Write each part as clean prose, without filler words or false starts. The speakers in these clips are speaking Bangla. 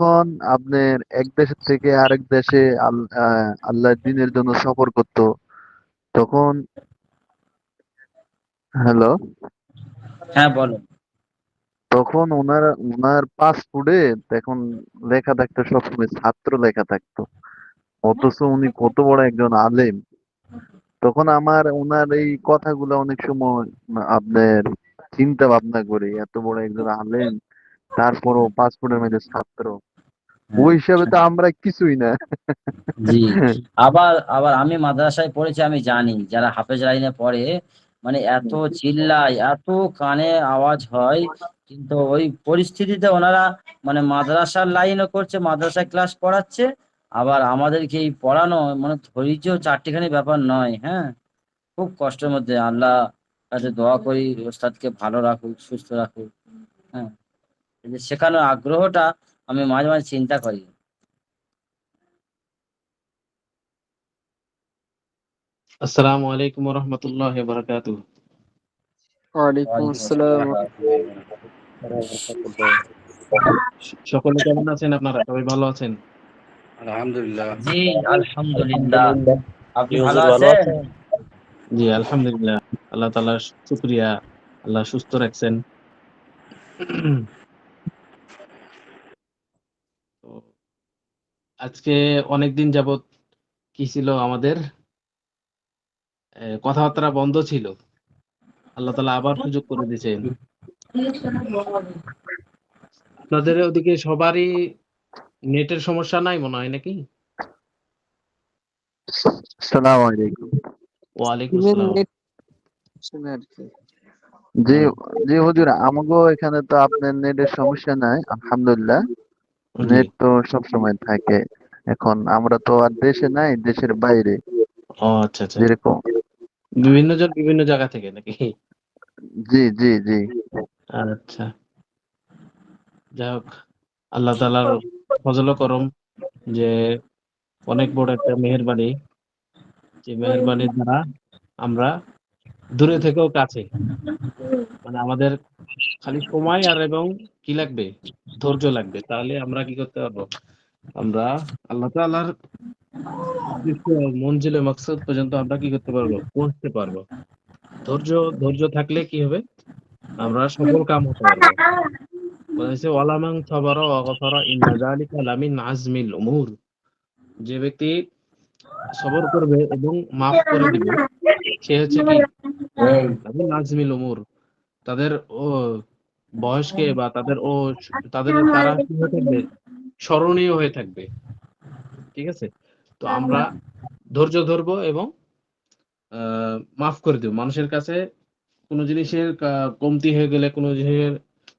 যখন আপনার এক দেশ থেকে আরেক দেশে আল্লাহর দ্বীনের জন্য সফর করত, তখন হ্যালো, হ্যাঁ, বলো। তখন ওনার পাসপোর্টে এখন লেখা থাকতো সবসময় ছাত্র লেখা থাকতো। অথচ উনি কত বড় একজন আলেম। তখন আমার ওনার এই কথাগুলো অনেক সময় আপনার চিন্তা ভাবনা করি, এত বড় একজন আলেম, তারপরও পাসপোর্টের মধ্যে ছাত্র। ওই হ্যাঁ, হিসাবে তো আমরা কিছুই না। জি। আবার আবার আমি মাদ্রাসায় পড়েছি, আমি জানি যারা হাফেজ লাইনে পড়ে, মানে এত চিল্লায়, এত কানে আওয়াজ হয়, কিন্তু ওই পরিস্থিতিতে ওনারা মানে মাদ্রাসার লাইনও করছে, মাদ্রাসায় ক্লাস পড়াচ্ছে, আবার আমাদেরকে এই পড়ানো, মানে ধৈর্য চারটিখানি ব্যাপার নয়। হ্যাঁ, খুব কষ্টের মধ্যে। আল্লাহ কাছে দোয়া করি ওস্তাদকে ভালো রাখুক, সুস্থ রাখুক। হ্যাঁ, এই যে শেখানোর আগ্রহটা আমি মাঝে মাঝে চিন্তা করি। আসসালামু আলাইকুম রহমতুল্লাহ বারাকাতু। ওয়ালাইকুম ওয়ালাইকুম আসসালাম। আসসালাম ওয়া রাহমাতুল্লাহি। সকলে কেমন আছেন? আপনারা সবাই ভালো আছেন? আলহামদুলিল্লাহ। জি, আলহামদুলিল্লাহ। আপনি জি ভালো হুজুর, ভালো আছেন? আছেন? জি আলহামদুলিল্লাহ। আল্লাহ তাআলার শুকরিয়া, আল্লাহ সুস্থ রাখছেন। তো আজকে অনেকদিন যাবত কি ছিল আমাদের, কথাবার্তা বন্ধ ছিল। আল্লাহ তাআলা আবার সুযোগ করে দিয়েছেন। আপনাদের ওদিকে সবারই নেটের সমস্যা নাই মনে হয় নাকি? আসসালামু আলাইকুম। ওয়ালাইকুম আসসালাম। নেট শুনে আর কি। জি, হ্যাঁ, জি হুজুর, আমাগো এখানে তো আপনার নেটের সমস্যা নাই, আলহামদুলিল্লাহ। জি। নেট তো সবসময় থাকে। এখন আমরা তো আর দেশে নাই, দেশের বাইরে। ও আচ্ছা আচ্ছা। যেরকম, বিভিন্ন জন বিভিন্ন জায়গা থেকে নাকি? জি জি জি। আচ্ছা, যাই হোক, আল্লাহ তাআলার ফজল ও করম যে অনেক বড় একটা মেহেরবানি, যে মেহেরবানির দ্বারা আমরা দূরে থেকেও কাছে, মানে আমাদের খালি সময় আর এবং কি লাগবে, ধৈর্য লাগবে, তাহলে আমরা কি করতে পারবো, আমরা আল্লাহ তাআলার উদ্দেশ্য মঞ্জিলে মাকসুদ পর্যন্ত আমরা কি করতে পারবো, পৌঁছতে পারবো। ধৈর্য ধৈর্য থাকলে কি হবে, আমরা সফল কাম হতে পারবো। বলা হয়েছে ওয়ালামান সাবারা ওয়া গাফারা ইন্না যালিকা লামিন আজমিল উমুর। যে ব্যক্তি সবর করবে এবং মাফ করে দিবে, সে হচ্ছে কি লামিন আজমিল উমুর। তাদের ও বয়সকে বা তারা কি হয়ে থাকবে, স্মরণীয় হয়ে থাকবে। ঠিক আছে? তো আমরা ধৈর্য ধরবো এবং মাফ করে দেব। মানুষের কাছে কোনো জিনিসের কমতি হয়ে গেলে, কোনো জিনিসের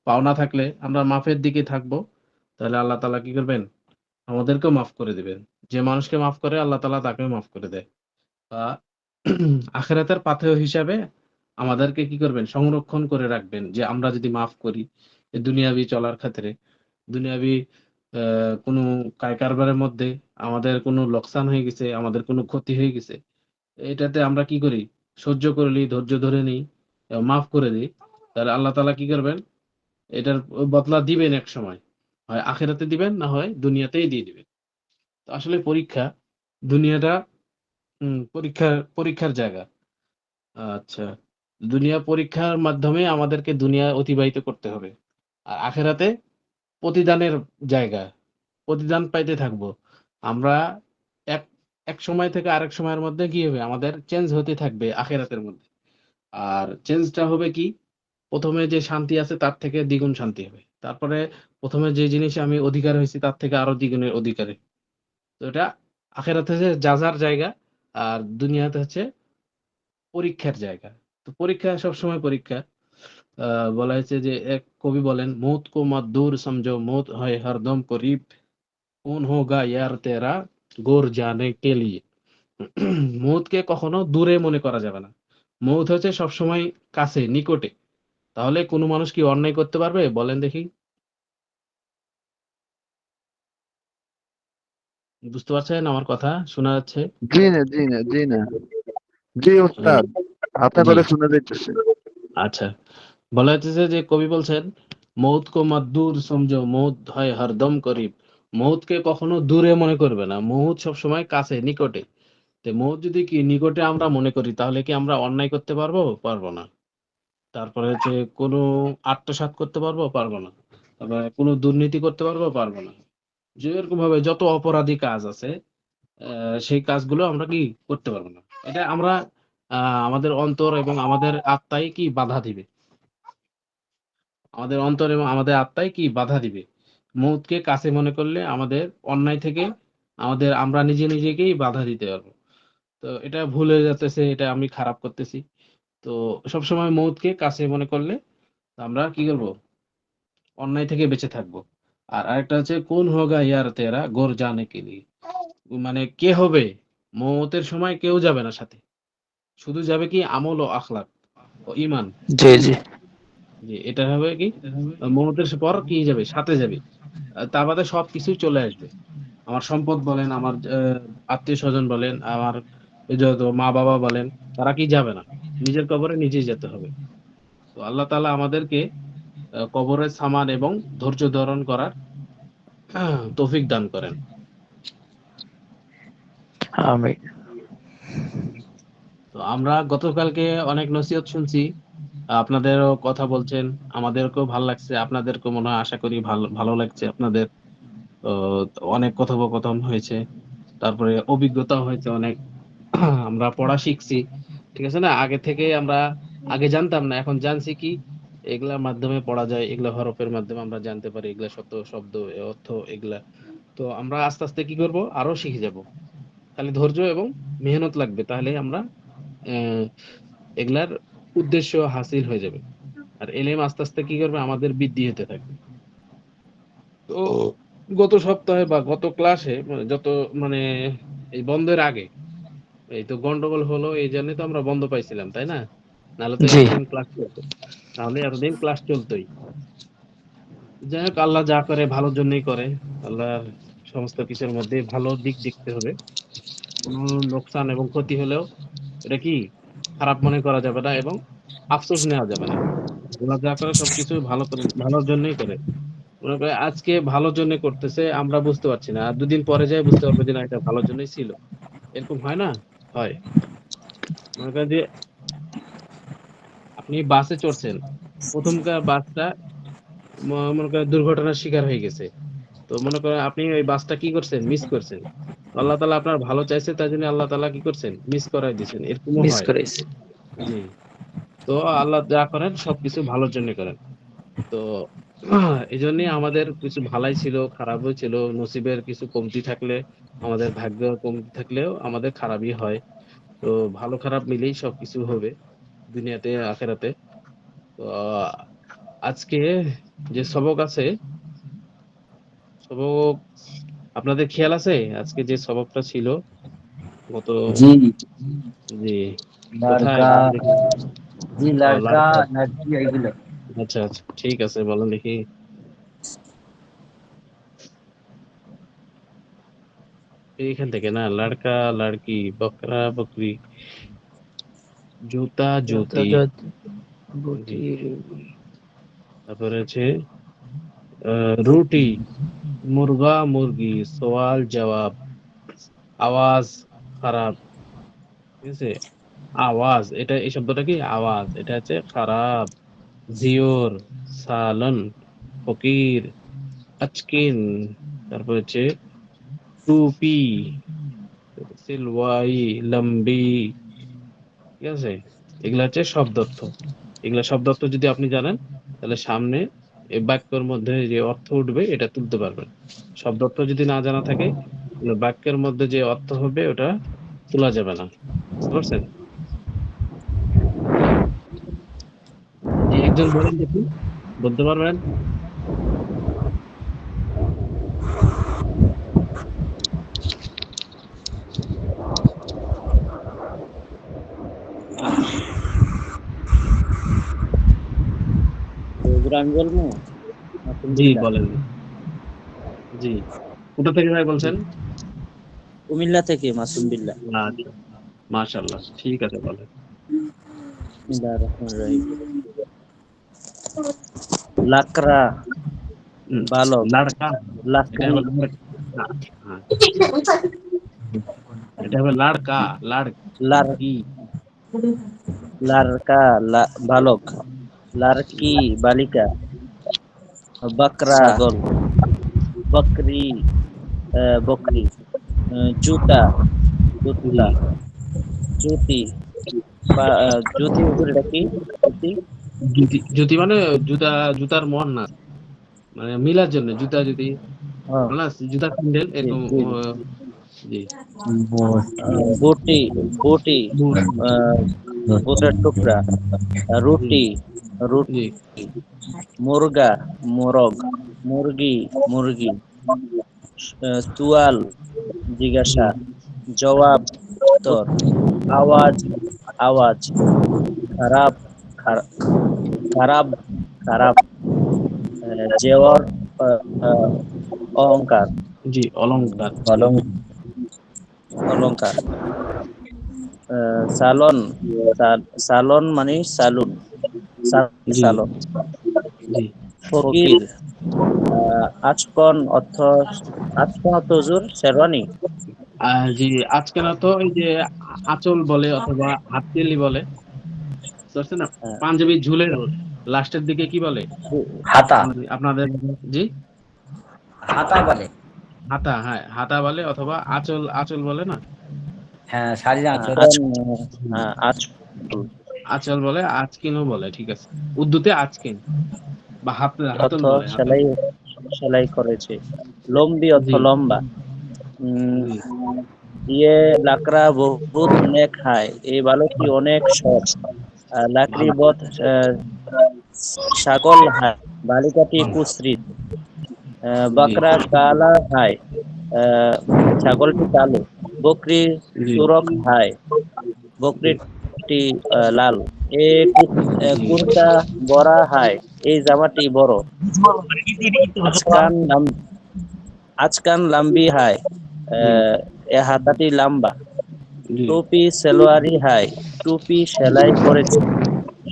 পাওনা থাকলে আমরা মাফের দিকে থাকবো। তাহলে আল্লাহ তাআলা কি করবেন? আমাদেরকেও মাফ করে দিবেন। যে মানুষকে মাফ করে আল্লাহ তাআলা তাকেও মাফ করে দেয়। বা আখিরাতের পাথেয় হিসাবে আমাদেরকে কি করবেন? সংরক্ষণ করে রাখবেন, যে আমরা যদি মাফ করি এ দুনিয়াবি চলার ক্ষেত্রে, দুনিয়াবি আ কোনো কারবারের মধ্যে আমাদের কোনো লোকসান হয়ে গেছে, আমাদের কোনো ক্ষতি হয়ে গেছে, এটাতে আমরা কি করি? সহ্য করে নিই, ধৈর্য ধরে নিই এবং মাফ করে দেই। তাহলে আল্লাহ তাআলা কি করবেন? এটার বদলা দিবেন একসময়। হয় আখিরাতে দিবেন, না হয় দুনিয়াতেই দিয়ে দিবেন। তো আসলে পরীক্ষা, দুনিয়াটা পরীক্ষার জায়গা। আচ্ছা। দুনিয়া পরীক্ষার মাধ্যমে আমাদেরকে দুনিয়া অতিবাহিত করতে হবে। আর আখিরাতে প্রতিদানের জায়গা। প্রতিদান পাইতে থাকবো। আমরা এক এক সময় থেকে আরেক সময়ের মধ্যে কি হবে? আমাদের চেঞ্জ হতে থাকবে আখিরাতের মধ্যে। আর চেঞ্জটা হবে কি? ১ম এ যে শান্তি আছে তার থেকে দ্বিগুণ শান্তি হবে। তারপরে ১ম এ যে জিনিসে আমি অধিকার হইছি তার থেকে আরো দ্বিগুণের অধিকারী। তো এটা আখিরাতে হচ্ছে যার জায়গা, আর দুনিয়াতে হচ্ছে পরীক্ষার জায়গা। তো পরীক্ষা সবসময় পরীক্ষা। আ বলা হয়েছে যে এক কবি বলেন, "মौत को मत दूर समझो, मौत है हरदम करीब, कौन होगा यार तेरा गौर जाने के लिए।" মৌতকে কখনো দূরে মনে করা যাবে না। মৌত হচ্ছে সবসময় কাছে, নিকটে। তাহলে কোন মানুষ কি অন্যায় করতে পারবে? বলেন দেখি। বুঝতে পারছেন আমার কথা? শোনা যাচ্ছে? জি না, জি না, জি না। জি হুম, ওস্তাদ, আপনার জি। কথা শোনা যাইতেছে। আচ্ছা। বলা হচ্ছে যে কবি বলছেন, "মौत को मत दूर समझो, मौत है हरदम करीब, মৌতকে কখনো দূরে মনে করবে না, মৌত সবসময় কাছে, নিকটে। তো মৌত যদি কি নিকটে আমরা মনে করি, তাহলে কি আমরা অন্যায় করতে পারবো? পারবো না। তারপরে হচ্ছে কোনো আত্মসাৎ করতে পারবো? পারবো না। তারপরে কোনো দুর্নীতি করতে পারবো? পারবো না। যেরকম ভাবে যত অপরাধী কাজ আছে, সেই কাজগুলো আমরা কি করতে পারবো না। এটা আমরা আমাদের অন্তর এবং আমাদের আত্মাই কি বাধা দিবে। আমাদের অন্তর এবং আমাদের আত্মাই কি বাধা দিবে। মৌতকে কাছে মনে করলে আমাদের অন্যায় থেকে আমরা নিজেকেই বাধা দিতে পারবো। তো এটা ভুল হয়ে যাইতেছে, এটা আমি খারাপ করতেছি। তো সবসময় মৌতকে কাছে মনে করলে আমরা কি করব? অন্যায় থেকে বেঁচে থাকবো। আর আরেকটা হচ্ছে কোন হোগা ইয়ার তেরা গোর জানে কে লিয়ে। মানে কে হবে? মৌতের সময় কেউ যাবে না সাথে। শুধু যাবে কি আমল ও আখলাক ও ঈমান। জি জি। জি, এটা হবে কি মৌতের পর কি যাবে? সাথে যাবে। তার বাদে সবকিছুই চলে আসবে। আমার সম্পদ বলেন, আমার আত্মীয়স্বজন বলেন, আমার এই যত মা-বাবা বলেন, তারা কি যাবে না। নিজের কবরে নিজেই যেতে হবে। তো আল্লাহ তাআলা আমাদেরকে কবরের সামান এবং ধৈর্য ধারণ করার তৌফিক দান করেন। আমি তো আমরা গতকালকে অনেক নসিহত শুনছি। আপনাদেরও কথা বলছেন, আমাদেরকেও ভাল লাগছে। আপনাদেরকেও মনে হয় আশা করি ভালো লাগছে আপনাদের। তো অনেক কথোপকথন হয়েছে। তারপরে অভিজ্ঞতাও হয়েছে অনেক। আমরা পড়া শিখছি। ঠিক আছে না? আগে জানতাম না, এখন জানছি কি এগুলার মাধ্যমে পড়া যায়, এগুলা হরফের মাধ্যমে আমরা জানতে পারি, এগুলা শব্দ, অর্থ এগুলা। তো আমরা আস্তে, আস্তে কি করব? আরো শিখে যাব। খালি ধৈর্য এবং মেহনত লাগবে। তাহলেই আমরা অ্যা এগুলার উদ্দেশ্য হাসিল হয়ে যাবে। আর এলেম আস্তে, আস্তে কি করবে? আমাদের বৃদ্ধি হতে থাকবে। তো গত সপ্তাহে বা গত ক্লাসে মানে এই বন্ধের আগে এই তো গন্ডগোল হলো, এই জন্যই তো আমরা বন্ধ পাইছিলাম, তাই না? নাহলে তো জি এতদিন ক্লাস চলতই। যাই হোক, আল্লাহ যা করে ভালোর জন্যই করে। আল্লাহর সমস্ত কিছুর মধ্যে ভালো দিক দেখতে হবে। কোন লোকসান এবং ক্ষতি হলেও এটা কি খারাপ মনে করা যাবে না এবং আফসোস নেওয়া যাবে না। আল্লাহ যা করে সবকিছু ভালোর জন্যই করে। মনে করেন আজকে ভালোর জন্য করতেছে, আমরা বুঝতে পারছি না। আর দুদিন পরে যেয়ে বুঝতে পারবো যে না, এটা ভালোর জন্যই ছিল। এরকম হয় না? হয়। মনে করেন যে আপনি বাসে চড়ছেন। ১ম বাসটা মনে করেন দুর্ঘটনার শিকার হয়ে গেছে। তো মনে করেন আপনি ওই বাসটা কি করছেন? মিস করছেন। আল্লাহ তাআলা আপনার ভালো চাইছে, তাই জন্য আল্লাহ তাআলা কি করছেন? মিস করায় দিছেন। এরকমও মিস হয়। করেছি। জি। তো আল্লাহ যা করেন সবকিছু ভালোর জন্য করেন। তো এজন্যই আমাদের কিছু ভালাই ছিল, খারাপও ছিল। নসিবের কিছু কমতি থাকলে, আমাদের ভাগ্য কমতি থাকলেও আমাদের খারাপই হয়। তো ভালো খারাপ মিলেই সবকিছু হবে দুনিয়াতে আখেরাতে। তো আজকে যে সবক আছে, সবক আপনাদের খেয়াল আছে? আজকে যে সবকটা ছিল গত জি জি, কোথায় লড়কা, বলেন দেখি? জি ও লড়কা লাড়কা। লড়কি এগুলো। আচ্ছা, আচ্ছা। ঠিক আছে, বলেন দেখি। এইখান থেকে না, লাড়কা, লাড়কি, বকরা, বকরি, জুতা, জুতি। জি। তারপরে আছে রুটি, মুরগা, মুরগি, সওয়াল জবাব, আওয়াজ খারাপ। ঠিক আছে? আওয়াজ, এই শব্দটা কি? আওয়াজ। এটা হচ্ছে খারাপ। জিওর, সালন, ফকির, আচকিন, তারপর হচ্ছে টুপি, সিলওয়াই, লম্বি। ঠিক আছে? এগুলা হচ্ছে শব্দার্থ। এগুলা শব্দার্থ যদি আপনি জানেন, তাহলে সামনে এই বাক্যের মধ্যে যে অর্থ উঠবে এটা তুলতে পারবেন। শব্দার্থ যদি না জানা থাকে, তাহলে বাক্যের মধ্যে যে অর্থ হবে ওটা তোলা যাবে না। বুঝতে পারছেন? জি, একজন বলেন দেখি, বলতে পারবেন? তো এগুলো আমি বলবো। জি, আলহামদুলিল্লাহ। বলেন। জি। কোথা থেকে ভাই বলছেন? কুমিল্লা থেকে মাসুম বিল্লাহ। আচ্ছা, মাশাআল্লাহ। ঠিক আছে, বলেন। বিসমিল্লাহির রহমানির রহিম। লাকড়া, হুম, বালক, লাড়কা। এটা লাকড়ি, হবে লাড়কা। হ্যাঁ, এটা হবে লাড়কা, লার কি লারকা বালক, লারকি বালিকা, বাকরা ছাগল, বকরি বকরি, জুতা জি। জুতা, জুতি জুতি হুজুর এটা কি? জুতি জুতি, জুতি মানে জুতা, জুতার মন না, মানে মিলার জন্য জুতা, জুতি ও না, জুতা স্যান্ডেল জি এরকম। জি জি। বুটি বুটি, আহ, বুটের টুকরা, জি। রুটি জি। রুটি, মুরগা মোরগ, মুরগি মুরগি, সুয়াল জি। জিজ্ঞাসা, জবাব উত্তর, আওয়াজ আওয়াজ, খারাপ খারাপ খারাপ খারাপ, জেওয়ার আহ, আহ, অহংকার, জি, অলংকার। অলংকার, সালন সালন মানে সালুন, জি। সালন, জি। ফকির, আচকন অর্থ হুজুর শেরওয়ানি। জি, আজকে না তো এই যে আঁচল বলে অথবা হাতকেলি বলে, বুঝতে পারছেন না? হ্যাঁ, পাঞ্জাবি ঝুলের লাস্টের দিকে কি বলে হাতা, আপনাদের? জি, হাতা বলে। হাতা। হ্যাঁ, হাতা বলে অথবা আঁচল, আঁচল বলে না? হ্যাঁ, শাড়ির আঁচল। আচকন আঁচল বলে, আজকিনও বলে, ঠিক আছে। উর্দুতে আজকিন বা হাতল অর্থ বলে, হাতল। সেলাই, সেলাই করেছে, লম্বি অর্থ জি। লম্বা, উম, জি। ইয়ে লাকড়া বহুত নেক খায়, এই বালকটি অনেক সৎ, লাকড়ি ভালো। বধ ছাগল হায়, বালিকাটি কুশ্রী, জি। বাকরা কালা হায়, আহ, ছাগলটি কালো, বকরি জি। সুরক হায়, বকরিটি লাল, এ জি। কুর্তা বড়া হায়, এই জামাটি বড়, আজকান আজকান লাম্বি হায়, জি। এ হাতাটি লম্বা, জি। টুপি সেলোয়ারি হায়, টুপি সেলাই করেছে,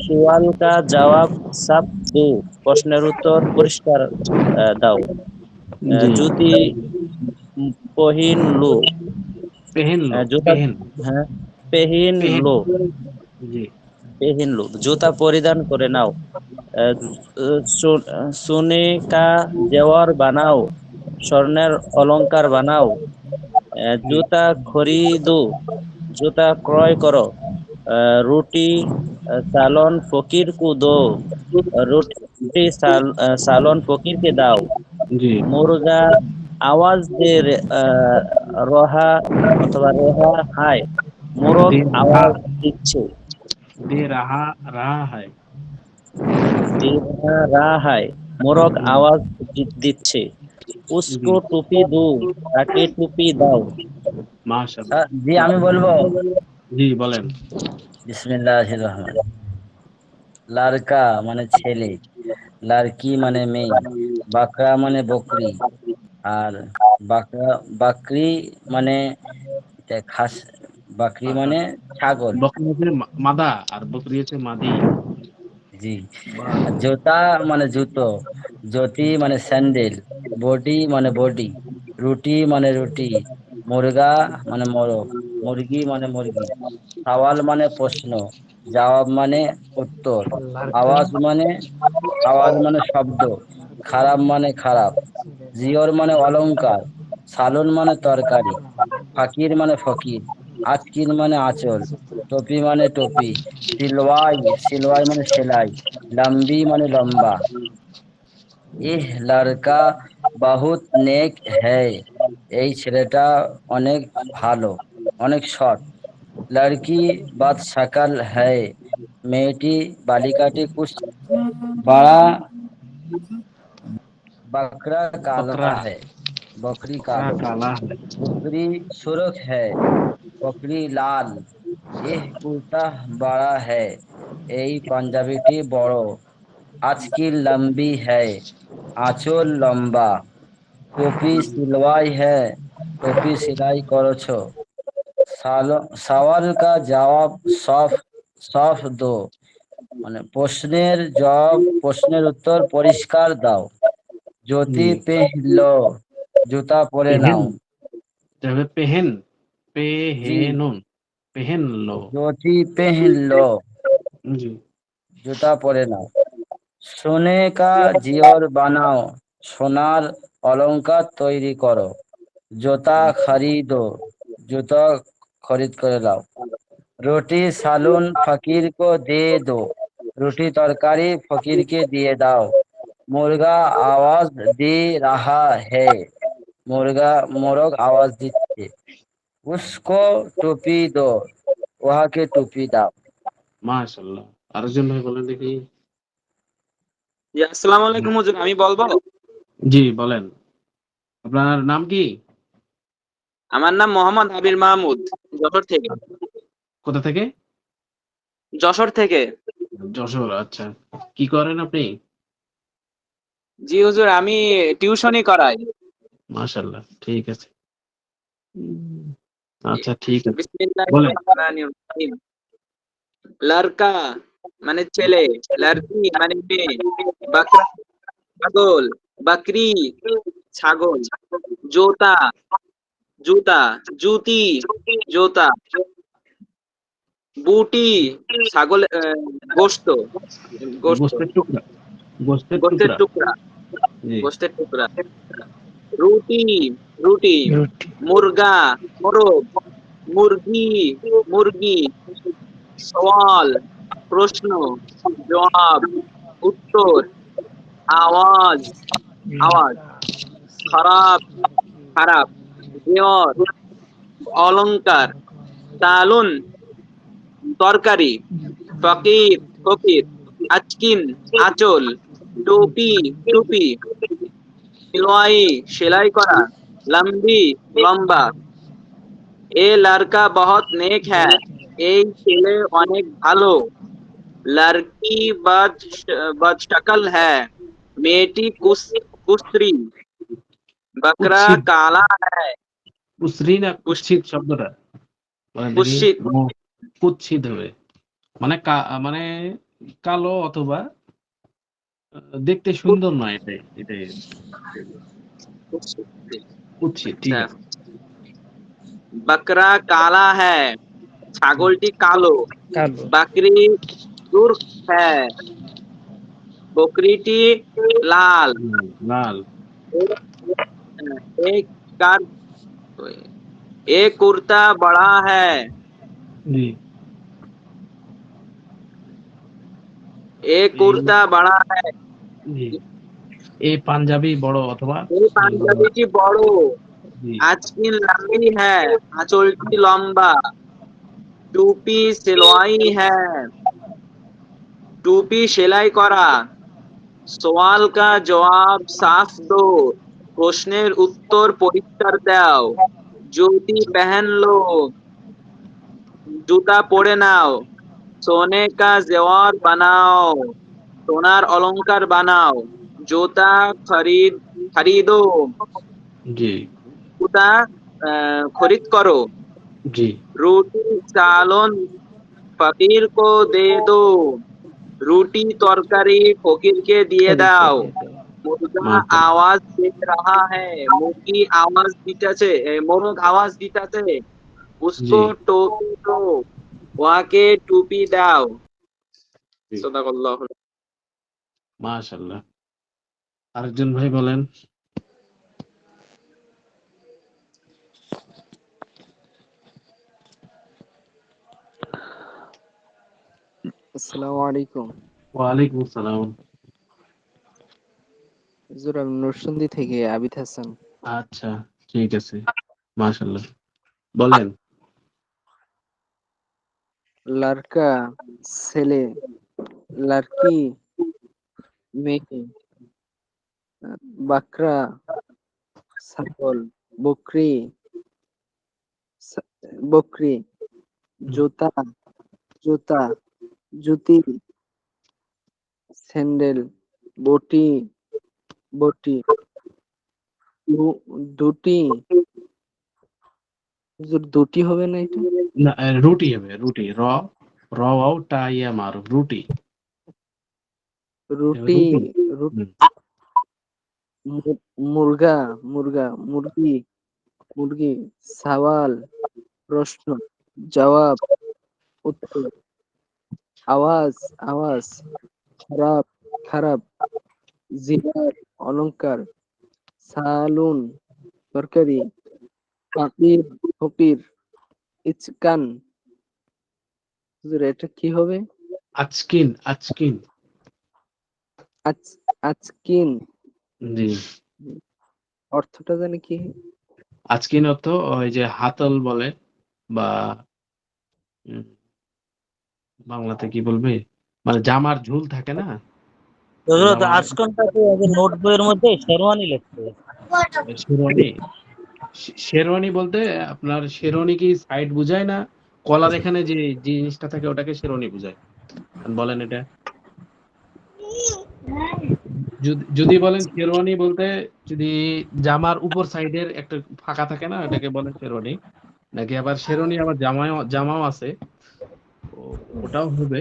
সুয়াল কা জবাব সাফ দো, প্রশ্নের উত্তর পরিষ্কার দাও, জি। জুতি পহিন লো, পেহেন লো, জুতা, পেহেন, হ্যাঁ, পেহিন পেহেন। লো, জি। পেহিন লো, জুতা পরিধান করে নাও, আহ, সোনে কা জেওয়ার বানাও, স্বর্ণের অলংকার বানাও, জি। জুতা খরিদো, জুতা ক্রয় করো, রুটি সালন ফকির কো দো, রুটি সালন ফকির কে দাও, জি। মুরগা আওয়াজ দে রহা অথবা রেহা হায়, মোরগ দে রাহা, আওয়াজ দিচ্ছে, দে রাহা, রাহা হয়। দে রা হায়, মোরগ হুম। আওয়াজ দিচ্ছে, জি। উসকো টুপি দো, তাকে টুপি দাও। মাশাআল্লাহ। জি, আমি বলবো। জি, বলেন। বিসমিল্লাহির রহমান। লারকা মানে ছেলে, লারকি মানে মেয়ে, বাকরা মানে বকরি, আর বাকরা বাকরি মানে খাস, বাকরি মানে ছাগল। বকরি হচ্ছে মাদা, আর বকরি হচ্ছে মাদি। জি। আর জোতা মানে জুতো, জ্যোতি মানে স্যান্ডেল, বডি মানে বডি, রুটি মানে রুটি, মুরগা মানে মোরগ, মুরগি মানে মুরগি, সওয়াল মানে প্রশ্ন, জবাব মানে উত্তর, লাড়কা। আওয়াজ মানে আওয়াজ মানে শব্দ, খারাপ মানে খারাপ, জিওর মানে অলংকার, সালুন মানে তরকারি, ফাকির মানে ফকির, আজকির মানে আঁচল, টপি মানে টপি, সিলওয়াই সিলওয়াই মানে সেলাই, লম্বি মানে লম্বা। ইহ লড়কা বহুত নেক হ্যায়, এই ছেলেটা অনেক ভালো, অনেক সৎ। লড়কি বাদ শাকাল হ্যায়, মেয়েটি বালিকাটি কুছ बड़ा, बकरा काला बकरा, है, बकरी बकरा कालो, काला है। बकरी सुर्ख है, बकरी लाल, यह कुर्ता बड़ा है, এই পাঞ্জাবিটি বড়, আজকি লম্বি है, আঁচল লম্বা, টুপি সিলवाई है, টুপি সেলাই করেছো, সওয়াল কা জবাব সফ সফ দো, মানে প্রশ্নের জবাব, প্রশ্নের উত্তর পরিষ্কার দাও। জ্যোতি জি পেহলো, জুতা পরে পেহেন নাও। তবে পেহেন জি, পেহেনুন পেহেন লো জ্যোতি পেহলো, জি জুতা পরে নাও। সোনে কা জিওর বানাও, সোনার অলংকার তৈরি করো। জুতা খরিদো, জুতা খরিদ করে লাও। रोटी सालून फकीर को दे दो, रोटी तरकारी फकीर के दिए दाओ। मुर्गा आवाज दे रहा है, मुर्गा मोरग आवाज दीजिए। उसको टोपी दो, वहाँ के टोपी दाओ। মাশাআল্লাহ। আরেকজন ভাই বলেন দেখি। জি, আসসালামু আলাইকুম হুজুর, আমি বলবো? জি বলেন, আপনার নাম কি? আমার নাম মোহাম্মদ আবির মাহমুদ, যশোর থেকে। কোথা থেকে? যশোর থেকে। যশোর, আচ্ছা। কি করেন আপনি? জি হুজুর, আমি টিউশনই করাই। মাশাআল্লাহ, ঠিক আছে। আচ্ছা ঠিক আছে, বিসমিল্লাহির বলেন। রহমানির রহিম। লড়কা মানে ছেলে, লড়কি মানে মেয়ে, বাকরা ছাগল, বাকরি ছাগল, জোতা জুতা, জুতি জোতা, বুটি ছাগল, গোশত গোশত গোস্তের টুকরা, গোস্তের গোশতের টুকরা। টুকরা, জি গোশতের টুকরা। রুটি রুটি, রুটি মুরগা মোরগ, মুরগি মুরগি, সওয়াল প্রশ্ন, জবাব উত্তর, আওয়াজ আওয়াজ, খারাপ খারাপ, জেওর অলংকার, তালুন তরকারি, ফকির ফকির, আচকিন আঁচল, টুপি টুপি, সিলওয়াই সেলাই করা, লম্বি লম্বা। এ লড়কা বহুত নেক হ্যায়, এই ছেলে অনেক ভালো। লড়কি বদশকল হ্যায়, মেয়েটি কুশ্রী। বকরা কুৎসিত, কালা হ্যায়, কুশ্রী না কুস- কুৎসিত শব্দটা বলেন দেখি। কুৎসিত। কুৎসিত হবে মানে মানে কালো অথবা দেখতে সুন্দর নয়, এটাই এটাই কুৎসিত। কুৎসিত, ঠিক আচ্ছা, আছে। বকরা কালা হ্যায়, ছাগলটি কালো। কালো বকরি সুরখ হ্যায়, বকরিটি লাল। লাল। एक कार एक कुर्ता बड़ा है, জি एक এই कुर्ता बड़ा है। জি এই পাঞ্জাবি বড় অথবা ये পাঞ্জাবিটি বড়। জি আঁচকিন লম্বি है, আঁচলটি লম্বা। টুপি সিলওয়াই है, টুপি সেলাই করা। সওয়াল কা জবাব সাফ দো, প্রশ্নের উত্তর পরিষ্কার দাও। জুতি পেহেন লো, জুতা পরে নাও। সোনে কা জেওয়ার বানাও, সোনার অলংকার বানাও। জুতা খরিদো, জি জুতা খরিদ করো। জি রুটি চালন ফকির কো দে দো, রুটি তরকারি ফকিরকে দিয়ে ফকিরকে দাও। দিয়ে দেয়। মুরগা মাশাআল্লাহ। আওয়াজ দে রাহা হ্যায়, মুরগি আওয়াজ দিতেছে, মোরগ আওয়াজ দিতেছে। জি উসকো টোপি দো, ওয়াকে টুপি দাও। জি সাদাকাল্লাহ। মাশাআল্লাহ। আরেকজন ভাই বলেন। আসসালামু আলাইকুম ওয়ালাইকুম আসসালাম। হুজুর, আমি নরসিংদী থেকে আবিদ হাসান। আচ্ছা ঠিক আছে, মাশাআল্লাহ, বলেন। লড়কা ছেলে, লড়কি মেয়ে, বাকরা ছাগল, বকরি বকরি, জুতা জুতা, জুতি স্যান্ডেল, বটি বটি, দুটি। হুজুর, দুটি হবে না এটা? না রুটি হবে, রুটি র ওয়াও টা ইয়া মারুফ, রুটি। রুটি রুটি। রুটি হুম, মুরগা, মুরগা, মুরগি, মুরগি, সওয়াল, প্রশ্ন, জবাব, উত্তর, আওয়াজ, আওয়াজ, খারাপ, খারাপ, জিরাফ, অলংকার, সালুন, তরকারি, ফাকির, ফকির, ইচকান। হুজুর, এটা কি হবে? আচকিন, আচকিন। আচকিন, জি। অর্থটা জানি কি? আচকিন অর্থ ওই যে হাতল বলে, বা উম, বাংলাতে কি বলবে, মানে জামার ঝুল থাকে না, হুজুর, জামার আজকালটা তো আগে নোট বইয়ের মধ্যে শেরওয়ানি লিখছে। শেরওয়ানি। শেরওয়ানি বলতে আপনার শেরওয়ানি কি সাইড বুঝায় না, কলার এখানে যে জিনিসটা থাকে ওটাকে শেরওয়ানি বুঝায়? বলেন এটা। যদি বলেন শেরওয়ানি বলতে, যদি জামার উপর সাইডের একটা ফাঁকা থাকে না, এটাকে বলে শেরওয়ানি। নাকি আবার শেরওয়ানি আবার জামাও আছে, ওটাও হবে।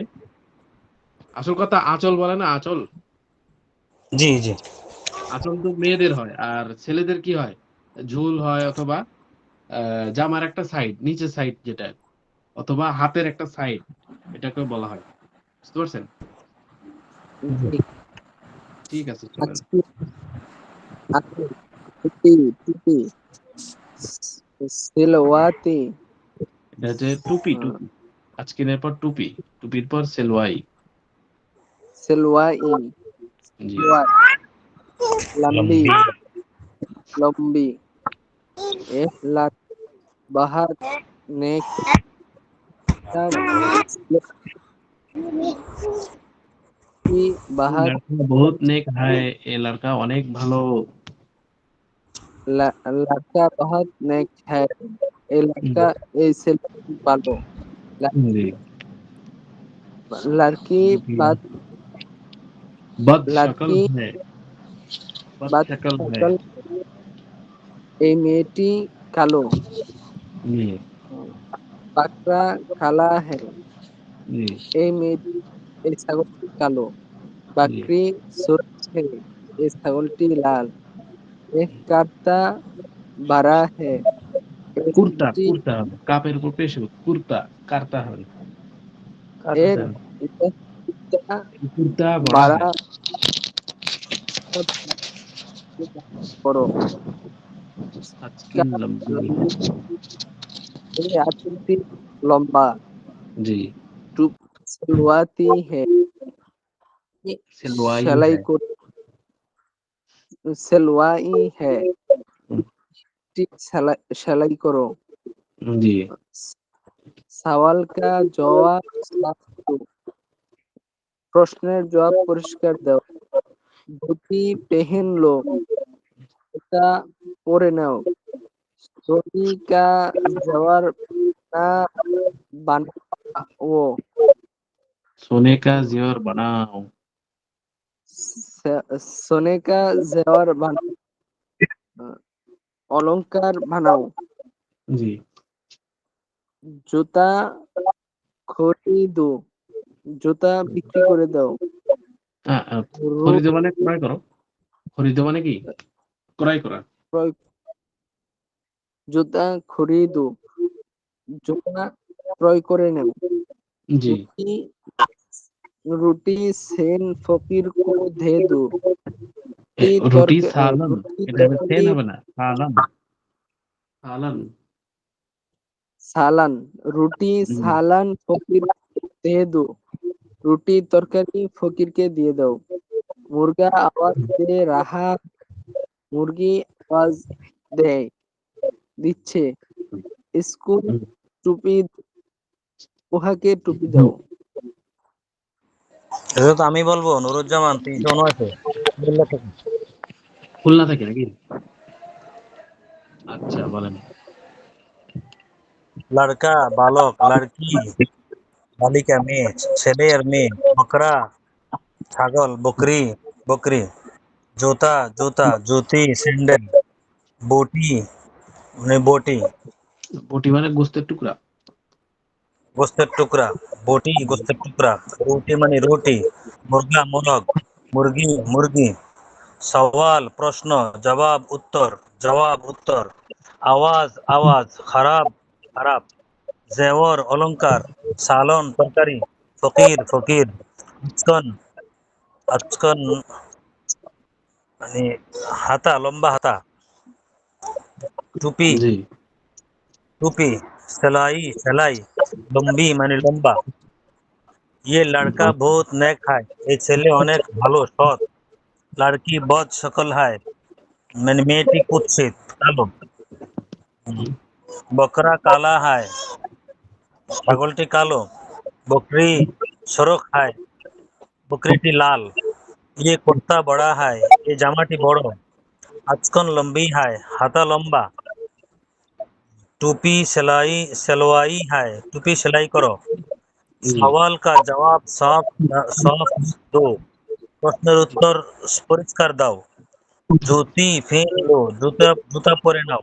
আসল কথা আঁচল বলে না, আঁচল। জি জি। আঁচল তো মেয়েদের হয়, আর ছেলেদের কি হয়, ঝুল হয়, অথবা জামার একটা সাইড, নিচের সাইড যেটা, অথবা হাতের একটা সাইড, এটাকে বলা হয়। বুঝতে পারছেন? জি, ঠিক আছে, চলেন। আজকিন, আকিন, টুপি, টুপি, সিলওয়াতি, এটা হচ্ছে টুপি, টুপি। আজকিনের পর টুপি, টুপির পর সেলওয়াই। সিলওয়াই, জি। সিলওয়াই, লম্বি, লম্বি। লম্বি, এহলাক, বাহার, নেক, বাহার, লড়কা বহুত নেক হ্যায়, এ লড়কা অনেক ভালো। लड़का बहुत नेक है, এই লড়কা, এই ছেলে খুব ভালো। জি। लड़की बात, বদ শকল लड़की হ্যায়, বদ बात শকল হ্যায়। सकल, এই মেয়েটি কালো। জি। বাকরা কালা है, জি। এই মেয়েটি, এই ছাগলটি কালো। জি। बकरी सुरख है, এই ছাগলটি লাল। एक কার্তা बड़ा है, এই কুর্তা, ছাগলটি, কুর্তা হবে, কাপের উপর পেশ হবে, কুর্তা, কার্তা হবে। एक কাটতে। कुत्ता কুর্তা বড়া बड़ा, হ্যায়। বড়। আজকিন লম্বি। এই আঁচলটি লম্বা। জি। टूप सिलवाती है, সেলওয়াই সেলাই হ্যায়। করে, সেলওয়াই है, ঠিক সেলাই করো। জি। সওয়াল কা জবাব সাফ দো, প্রশ্নের জবাব পরিষ্কার দাও। ধুতি পেহেন লো, এটা পরে নাও। সোনি কা জওয়ার না বানাও, সোনে কা জেওর বানাও। সোনে কা জেওয়ার বানাও, অলংকার বানাও। জি। জুতা খরিদো, জুতা বিক্রি করে দাও। খরিদ রূপ মানে ক্রয় করো। খরিদ মানে কি? ক্রয় করা। ক্রয়, জুতা খরিদো, জুতা ক্রয় করে নেও। জি। রুটি, রুটি সেন ফকির কো দে দো। রুটি সালান, রুটি এটা হবে সেন তরকারি, হবে না, সালান। সালান। সালান, রুটি জি। সালান ফকির দে দো। রুটি তরকারি ফকিরকে দিয়ে দাও। মুরগা আওয়াজ দে রাহা, মুরগি আওয়াজ দেয়, দিচ্ছে। স্কুল টুপি, উহাকে টুপি দাও। এটা তো আমি বলবো, নুরুজ্জামান 379 কুমিল্লা থেকে। খুলনা থেকে নাকি? আচ্ছা, বলেন। লড়কা বালক, লড়কি বালিকা মেয়ে, ছেলে আর মেয়ে, বকরা ছাগল, বকরি বকরি, জুতা জুতা, জুতি স্যান্ডেল, বটি মানে বটি, বটি মানে গোস্তের টুকরা। গোস্তের টুকরা, বটি গোস্তের টুকরা, রুটি মানে রুটি, মুরগা মোরগ, মুরগি মুরগি, सवाल प्रश्न जवाब उत्तर आवाज आवाज खराब खराब जेवर अलंकार सालन तरकारी फकीर फकीर আচকন আচকন মানে হাতা লম্বা হাতা টুপি জি टूपी सलाई सलाई लंबी माने लंबा ये लड़का बहुत नेक है ये ছেলে অনেক ভালো সৎ लड़की बहुत शकल है মানে মেয়েটি কুৎসিত কালো বকরা কালা है ছাগলটি কালো बकरी সরক है बकरीটি লাল ये कुर्ता बड़ा है ये জামাটি বড় আচকন লম্বি है হাতা লম্বা टूपी सिलाई सलवाई है टूपी सिलाई करो জি सवाल का जवाब साफ साफ दो প্রশ্নের উত্তর পরিষ্কার দাও জুতি ফেল লো জুতা জুতা পরে নাও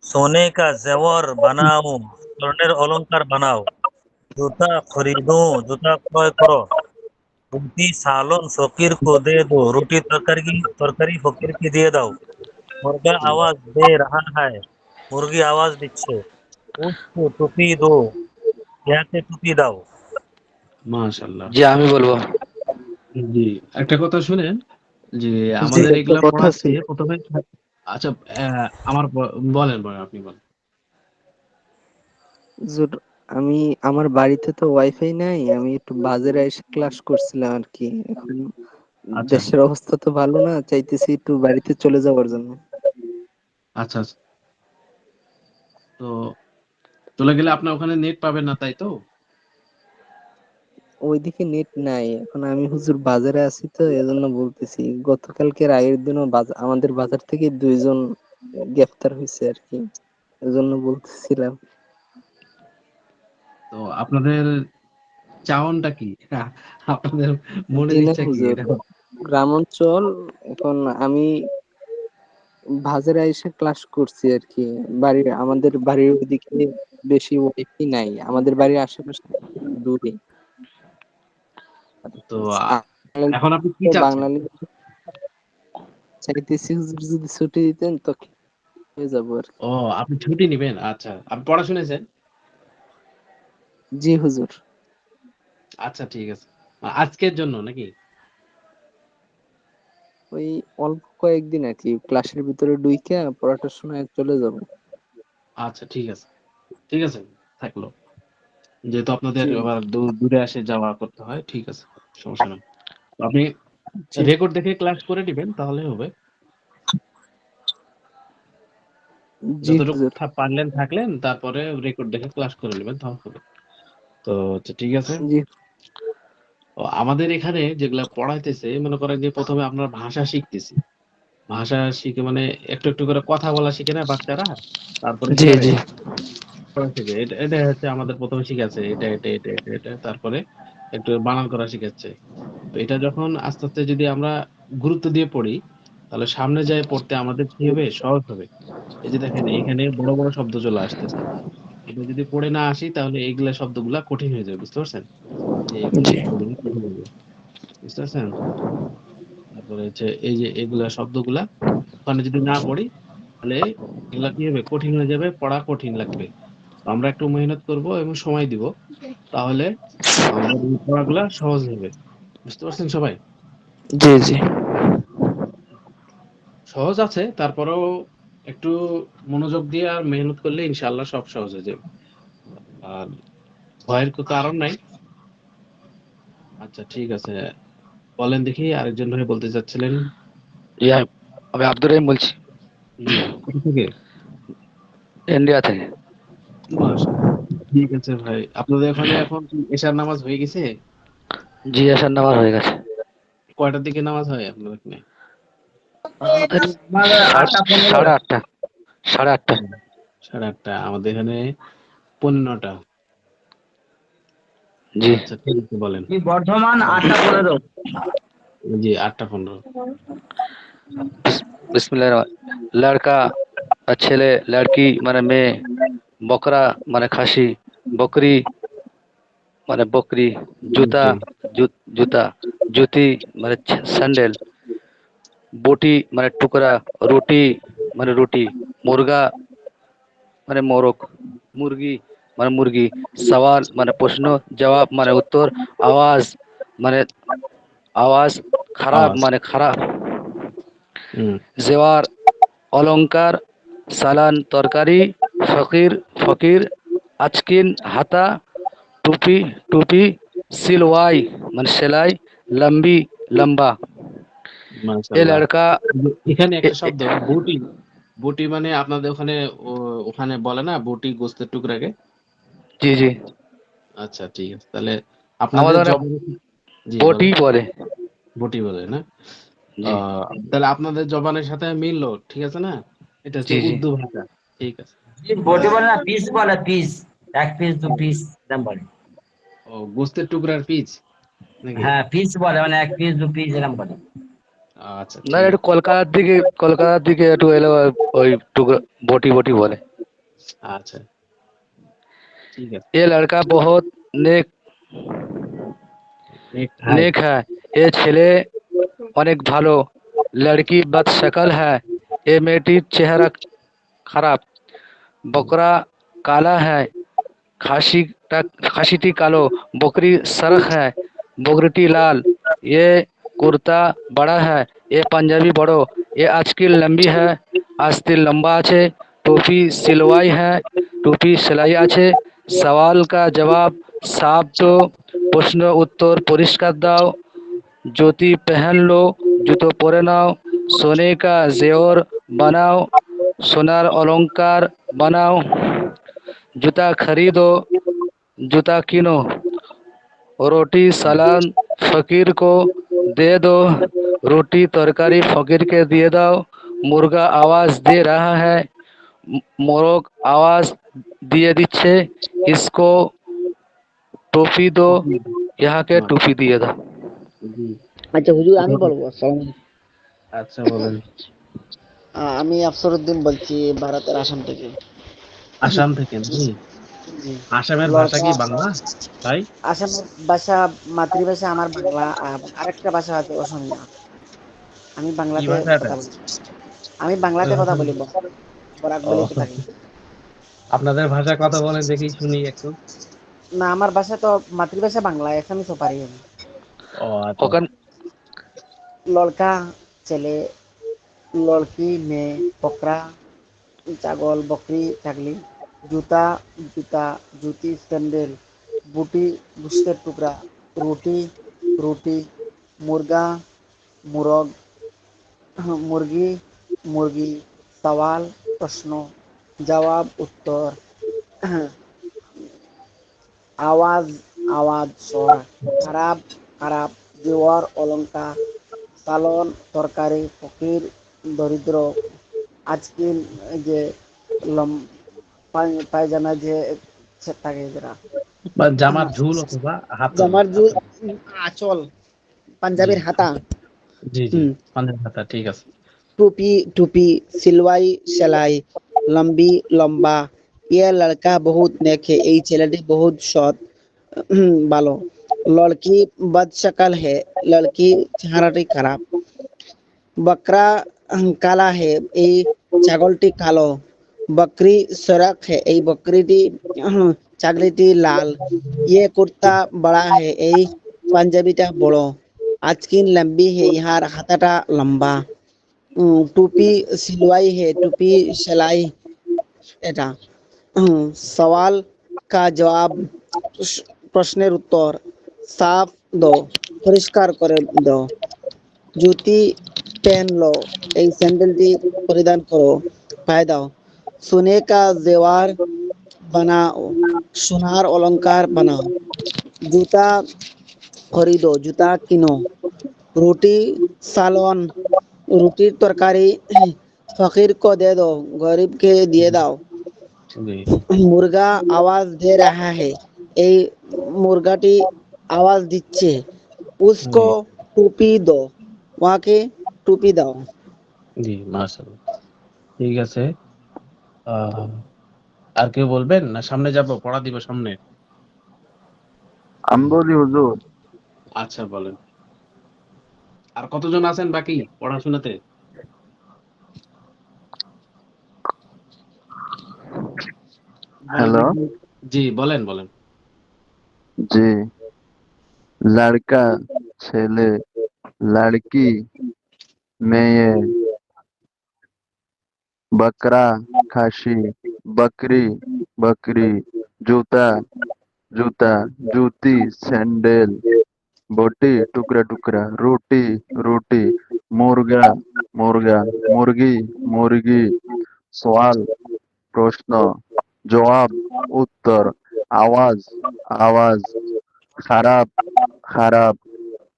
सोने का जेवर बनाओ স্বর্ণের অলংকার বানাও जूता खरीदो जूता ক্রয় করো रोटी सालन फकीर को दे दो रोटी तरकारी फकीर की দিয়ে দাও मुर्गा आवाज दे रहा है मुर्गी आवाज দিচ্ছে उसको टोपी दो ইয়াকে টুপি দাও মাশাআল্লাহ জি আমি বলবো। জি একটা কথা শুনেন যে জি আমাদের একটা এগুলা কথা পড়াচ্ছে ছিল। প্রথমে আচ্ছা বলেন বলেন আপনি বলেন হুজুর, আমি আমার বাড়িতে তো ওয়াইফাই নাই, আমি একটু বাজারে এসে ক্লাস করছিলাম আর কি। এখন আচ্ছা দেশের অবস্থা তো ভালো না, চাইতেছি একটু বাড়িতে চলে যাওয়ার জন্য। আচ্ছা আচ্ছা। তো চলে গেলে আপনার ওখানে নেট পাবেন না তাই তো? ওইদিকে নেট নাই, এখন আমি হুজুর বাজারে আছি তো এজন্য বলতেছি। গতকালকের আগের দিনও আমাদের বাজার থেকে 2 জন গ্রেফতার হয়েছে আর কি, এজন্য বলতেছিলাম। তো আপনাদের চাওনটা কি? আপনাদের মনের জি না ইচ্ছা কি হুজুর, এটা? গ্রাম অঞ্চল। এখন আমি বাজারে এসে ক্লাস করছি আর কি। আমাদের বাড়ির ওইদিকে বেশি ওয়াইফাই নাই, আমাদের বাড়ির আশেপাশে দূরে। তো এখন আপনি কি তো চাচ্ছেন? বাঙালি চাইতেছি হুজুর যদি ছুটি দিতেন তো হয়ে যাবো আর কি। ও আপনি ছুটি নিবেন? আচ্ছা। আপনি পড়া শুনেছেন? জি হুজুর। আচ্ছা ঠিক আছে। আজকের জন্য নাকি? ওই অল্প কয়েকদিন আর কি, ক্লাসের ভিতরে ঢুইকা পড়াটা শোনায় চলে যাবো। আচ্ছা ঠিক আছে। ঠিক আছে থাকলো। যেহেতু আপনাদের জি আবার দূরে আসে যাওয়া করতে হয়, ঠিক আছে। সমস্যা নেই। তো আপনি জি রেকর্ড দেখে ক্লাস করে দিবেন তাহলে হবে। জি যতটুকু হুজুর। পারলেন থাকলেন তারপরে রেকর্ড দেখে ক্লাস করে নেবেন তাহলে হবে। তো আচ্ছা ঠিক আছে। জি আমাদের এখানে যেগুলা পড়াইতেছে মনে করেন যে প্রথমে আমরা ভাষা শিখতেছি। ভাষা শিখে মানে একটু একটু করে কথা বলা শিখে না বাচ্চারা, তারপরে কি জি করে জি পড়া শিখে। এটা হচ্ছে আমাদের প্রথমে শিখাচ্ছে এটা তারপরে একটু বানান করা শিখাচ্ছে। তো এটা যখন আস্তে আস্তে যদি আমরা গুরুত্ব দিয়ে পড়ি তাহলে সামনে যায় পড়তে আমাদের কি হবে, সহজ হবে। এই যে দেখেন এখানে বড় বড় শব্দ চলে আসতেছে, এটা যদি পড়ে না আসি তাহলে এইগুলা শব্দগুলা কঠিন হয়ে যাবে, বুঝতে পারছেন? যে এগুলা জি শব্দগুলো কঠিন হয়ে যাবে, বুঝতে পারছেন? তারপরে হচ্ছে এই যে এগুলা শব্দগুলা ওখানে যদি না পড়ি তাহলে এগুলা কি হবে, কঠিন হয়ে যাবে, পড়া কঠিন লাগবে। তো আমরা একটু মেহনত করব এবং সময় দিব, তাহলে আমাদের এই পড়াগুলা সহজ হবে, বুঝতে পারছেন সবাই? জি জি সহজ আছে তারপরেও একটু মনোযোগ দিয়ে আর মেহনত করলে ইনশাআল্লাহ সব সহজ হয়ে যাবে। আর ভয়ের কোনো কারণ নাই। আচ্ছা ঠিক আছে, বলেন দেখি আরেকজন ভাই বলতে চাচ্ছিলেন। জি আমি আব্দুর রহিম বলছি, জি কোথা থেকে? ইন্ডিয়া থেকে। মাশাআল্লাহ। ঠিক আছে ভাই, আপনাদের ওখানে এখন কি এশার নামাজ হয়ে গেছে? জি আসার নামাজ হয়ে গেছে। কয়টার দিকে নামাজ হয় আপনাদের ওখানে? আমাদের আমাদের সাড়ে 8টা 15। সাড়ে আটটা 8:30। 8:30। আমাদের এখানে 15টা। জি আচ্ছা ঠিক আছে বলেন। কি বর্ধমান 8টা 15। জি 8:15। বিসমিল্লাহির লড়কা ছেলে, লড়কি মানে মেয়ে, বকরা মানে খাসি, বকরি মানে বকরি, জুতা জি জুতা, জুতি মানে স্যান্ডেল, बोटी माने टुकड़ा, रोटी माने रोटी, मुर्गा माने मोरग, मुर्गी माने मुर्गी, सवाल माने प्रश्न, जवाब माने उत्तर, आवाज माने आवाज, खराब आवाज। माने খারাপ, হুম। জেওয়ার অলংকার, সালান তরকারি, ফকির ফকির, আচকিন হাতা, টুপি টুপি, সিলওয়াই মানে সেলাই, লম্বি লম্বা। এ মাশাআল্লাহ। লড়কা এখানে এ একটা এ শব্দ বটি। বটি মানে আপনাদের ওখানে ওখানে বলে না বটি গোস্তের টুকরাকে? জি জি আচ্ছা ঠিক আছে। তাহলে আপনাদের আমাদের অনেক জবানে জি বটি বলেন। বলে। বটি বলে না? জি তাহলে আপনাদের জবানের সাথে মিললো, ঠিক আছে না? এটা হচ্ছে জি জি উর্দু ভাষা। ঠিক আছে। বটি বলে না, পিস বলে, পিস, 1 পিস 2 পিস এরকম বলে। ও গোস্তের টুকরার পিচ নাকি? হ্যাঁ, পিস বলে, মানে 1 পিস 2 পিস এরকম বলে। আচ্ছা না ঠিক একটু আছে। কলকাতার দিকে একটু এলো ওই টুকরো বটি বটি বলে। আচ্ছা ঠিক আছে। এ লড়কা বহুত নেক নেক হাই। নেক হ্যায়, এ ছেলে অনেক ভালো, লড়কি বদ শকল হ্যায়, এ মেয়েটির চেহারা খারাপ, বকরা কালা হ্যায়, খাসিটা খাসিটি কালো, বকরি सरख है, বকরিটি লাল, ये কুর্তা বড়া है, ये পাঞ্জাবি বড়, ये আজকিল লম্বি है, আস্তিল লম্বা আছে, টুপি সিলওয়াই है, টুপি সেলাই আছে, সওয়াল কা জবাব সাফ দো, প্রশ্ন উত্তর পরিষ্কার দাও, জুতি পেহেন লো, জুতো পরে নাও, সোনে কা জেওর বানাও, সোনার অলংকার বানাও, जूता खरीदो, जूता किनो, रोटी सलाद फकीर को दे दो, रोटी तरकारी फकीर के दिए दो, मुर्गा आवाज दे रहा है, मोरग आवाज दिए दिच्छे, इसको टोपी दो, টুপি। यहाँ के टोपी दिए दो। জি। আচ্ছা হুজুর, আমি ধন্যবাদ। বলবো। আসসালামু আলাইকুম। আচ্ছা বলেন। আমি আফসরউদ্দিন বলছি ভারতের আসাম থেকে। আসাম থেকে নাকি? জি। আসামের ভাষা লড়কা। কি বাংলা ভাই? আসামের ভাষা, মাতৃভাষা আমার বাংলা, আর আরেকটা ভাষা আছে অসমীয়া। আমি কি বাংলাতে ভাষা এটা? কথা বলি। আমি বাংলাতে কথা বলি, বরাক ও ভ্যালিতে থাকি। আপনাদের ভাষায় কথা বলেন দেখি শুনি একটু। না, আমার ভাষা তো মাতৃভাষা বাংলা, আসামিসও পারি আমি। ও আচ্ছা। ওখান লড়কা ছেলে, লড়কি মেয়ে, বকরা ছাগল, বকরি ছাগলি, জুতা জুতা, জুতি স্যান্ডেল, বুটি গোস্তের টুকরা, রুটি রুটি, মুরগা মুরগ, মুরগি মুরগি, সওয়াল প্রশ্ন, জবাব উত্তর, আওয়াজ আওয়াজ স্বর, খারাপ খারাপ, জেওয়ার অলংকার, সালন তরকারি, ফকির দরিদ্র, আজকিল যে পায়জামা যে থাকে যেটা, বা জামার ঝুল অথবা হাতল জামার জুল, হাতল। আঁচল, জি পাঞ্জাবির হাতা। জি জি হুম। পাঞ্জাবি হাতা, ঠিক আছে। टोपी टोपी, सिलवाई সেলাই, লম্বি লম্বা, ইয়ে লড়কা বহুত নেক হে, এই ছেলেটি বহুত সৎ, ভালো। লড়কি বদ শকল হে, লড়কি চেহারাটি খারাপ। বকরা কালা হে, এই ছাগলটি কালো। বকরি সরক হে, এই বকরিটি ছাগলিটি লাল। ইয়ে কুর্তা বড়া হে, এই পাঞ্জাবিটা বড়। আজকিন লম্বি হে, ইহার হাতাটা লম্বা। টুপি সিলवाई है, টুপি সেলাই এটা। সওয়াল কা জবাব, প্রশ্নের উত্তর, সাফ দো, পরিষ্কার করে দাও। জুতি পেন লো, এই স্যান্ডেলটি পরিধান করো, পায়ে দাও। সোনে কা জেওয়ার বানাও, সোনার অলংকার বানাও। জুতা খরিদো, জুতা কিনো। রুটি সালন, রুটির তরকারি ফকির কো দে দো, গরিবকে দিয়ে দাও। জি মুরগা আওয়াজ দে রাহা হে, এই মুরগাটি আওয়াজ দিচ্ছে। উসকো জি টুপি দো, ওয়াকে টুপি দাও। জি মাশাআল্লাহ। ঠিক আছে। আহ আর কেউ বলবেন না সামনে যাব পড়া দিব সামনে? আমি বলি হুজুর, আচ্ছা বলেন। আর কতজন আছেন বাকি পড়াশোনাতে? বলেন হ্যালো, দেখি। জি, বলেন বলেন। জি, লড়কা ছেলে, লড়কি মেয়ে, बकरा खासी, बकरी बकरी, जूता जूता, जूती सैंडल, बोटी टुकड़ा टुकड़ा, रोटी रोटी, मुर्गा मुर्गा, मुर्गी मुर्गी, सवाल प्रश्न, जवाब उत्तर, आवाज आवाज, खराब खराब,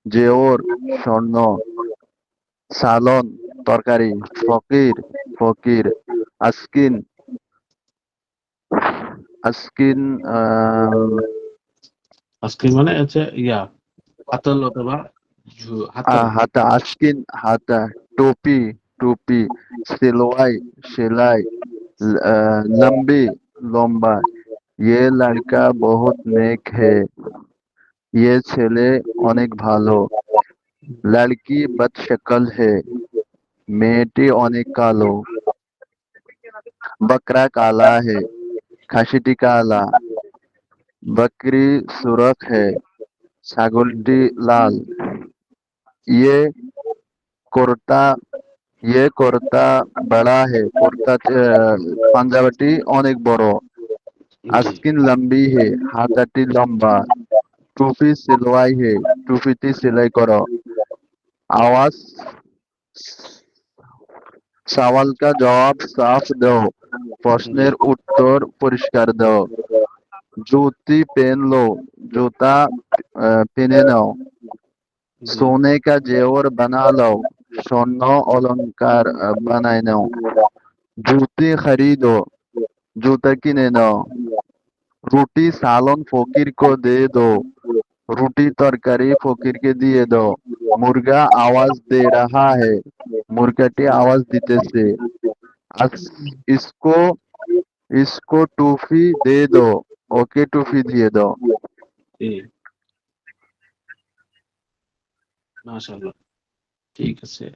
जेवर स्वर्ण, सालन तरकारी, फकीर फकीर, आस्किन आस्किन আজকে মানে হচ্ছে হাতল অথবা হাতল। हाथा आस्किन हाथा, टोपी टोपी, सिलवाई सिलाई, लंबी लंबा, ये लड़का बहुत नेक है, ये ছেলে অনেক ভালো, लड़की बदशक्ल है, মেয়েটি অনেক কালো, बकरा काला है, খাসিটি কালা, बकरी सुरख है, ছাগলটি লাল, ये कुर्ता ये कुर्ता बड़ा है, कुर्ता পাঞ্জাবিটি অনেক বড়, জি आस्किन लंबी है, হাতাটি লম্বা, টুপি সিলওয়াই है, টুপিটি সেলাই করা, आवाज सवाल का जवाब साफ दो, জি প্রশ্নের উত্তর পরিষ্কার দাও, জুতি पहन लो, जूता पहने नाओ, জি सोने का जेवर बना लो, स्वर्ण अलंकार बनाए नाओ, जूती खरीदो, जूता किने नाओ, रोटी सालन फकीर को दे दो, रोटी तरकारी फकीर के दिए दो, मुर्गा आवाज दे रहा है, मुर्गाटी आवाज दीतेছে, इसको इसको टूफी दे दो, ओके टूफी दिए दो। জি মাশাআল্লাহ, ঠিক আছে।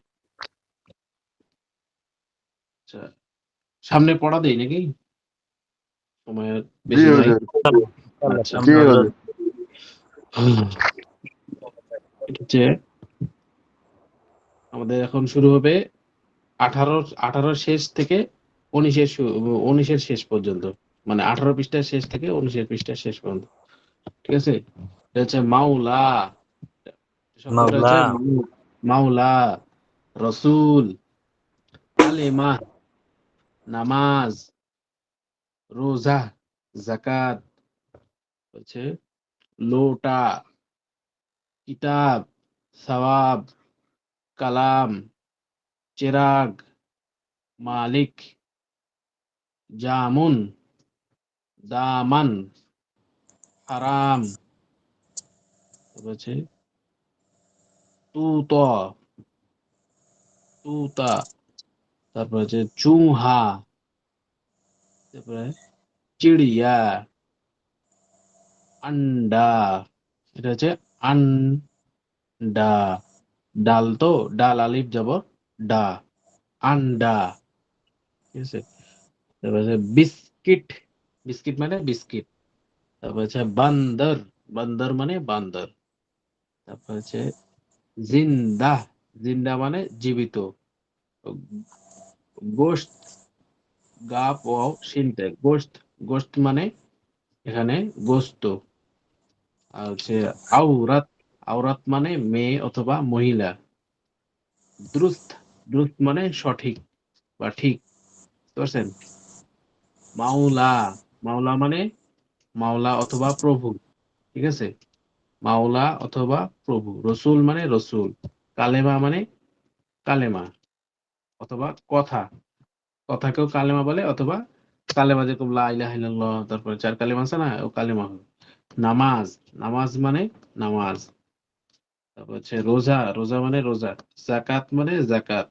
আচ্ছা, সামনে পড়া দেই নাকি? সময় জি বেশি নাই। হুজুর, আচ্ছা, জি হুজুর, এটা হচ্ছে আমাদের এখন শুরু হবে 18 শেষ থেকে 19 শেষ পর্যন্ত, মানে 18 পৃষ্ঠার শেষ থেকে 19 পৃষ্ঠার শেষ পর্যন্ত। ঠিক আছে, এটা হচ্ছে মাওলা, শব্দটা মাওলা, হচ্ছে মাওলা, রসুল, কালেমা, নামাজ, রোজা, জাকাত, হচ্ছে লোটা, কিতাব, সওয়াব, কালাম, চেরাগ, মালিক, জামুন, দামান, হারাম, হচ্ছে তুত, তুতা, তারপর হচ্ছে চুহা, তারপরে চিড়িয়া, আন্ডা, এটা হচ্ছে আন্ডা, ডাল তো, ডাল আলিফ জবর ডা, আন্ডা। ঠিক আছে, তারপর হচ্ছে বিস্কিট, বিস্কিট মানে বিস্কিট। তারপর হচ্ছে বান্দর, বান্দর মানে বান্দর। তারপর হচ্ছে জিন্দা, জিন্দা মানে জীবিত। গোশত, গাপ ও শিনতে, গোশত, গোশত মানে এখানে গোস্ত। আর হচ্ছে আওরাত, আওরাত মানে মেয়ে অথবা মহিলা। দুরুস্ত, দুরুস্ত মানে সঠিক বা ঠিক, বুঝতে পারছেন? মাওলা, মাওলা মানে মাওলা অথবা প্রভু। ঠিক আছে, মাওলা অথবা প্রভু। রসুল মানে রসুল। কালেমা মানে কালেমা অথবা কথা, কথাকেও কালেমা বলে, অথবা কালেমা যেরকম লা ইলাহা ইল্লাল্লাহ, তারপরে চার কালেমা আছে না, ও কালেমা হবে। নামাজ, নামাজ মানে নামাজ। তারপর হচ্ছে রোজা, রোজা মানে রোজা। জাকাত মানে জাকাত।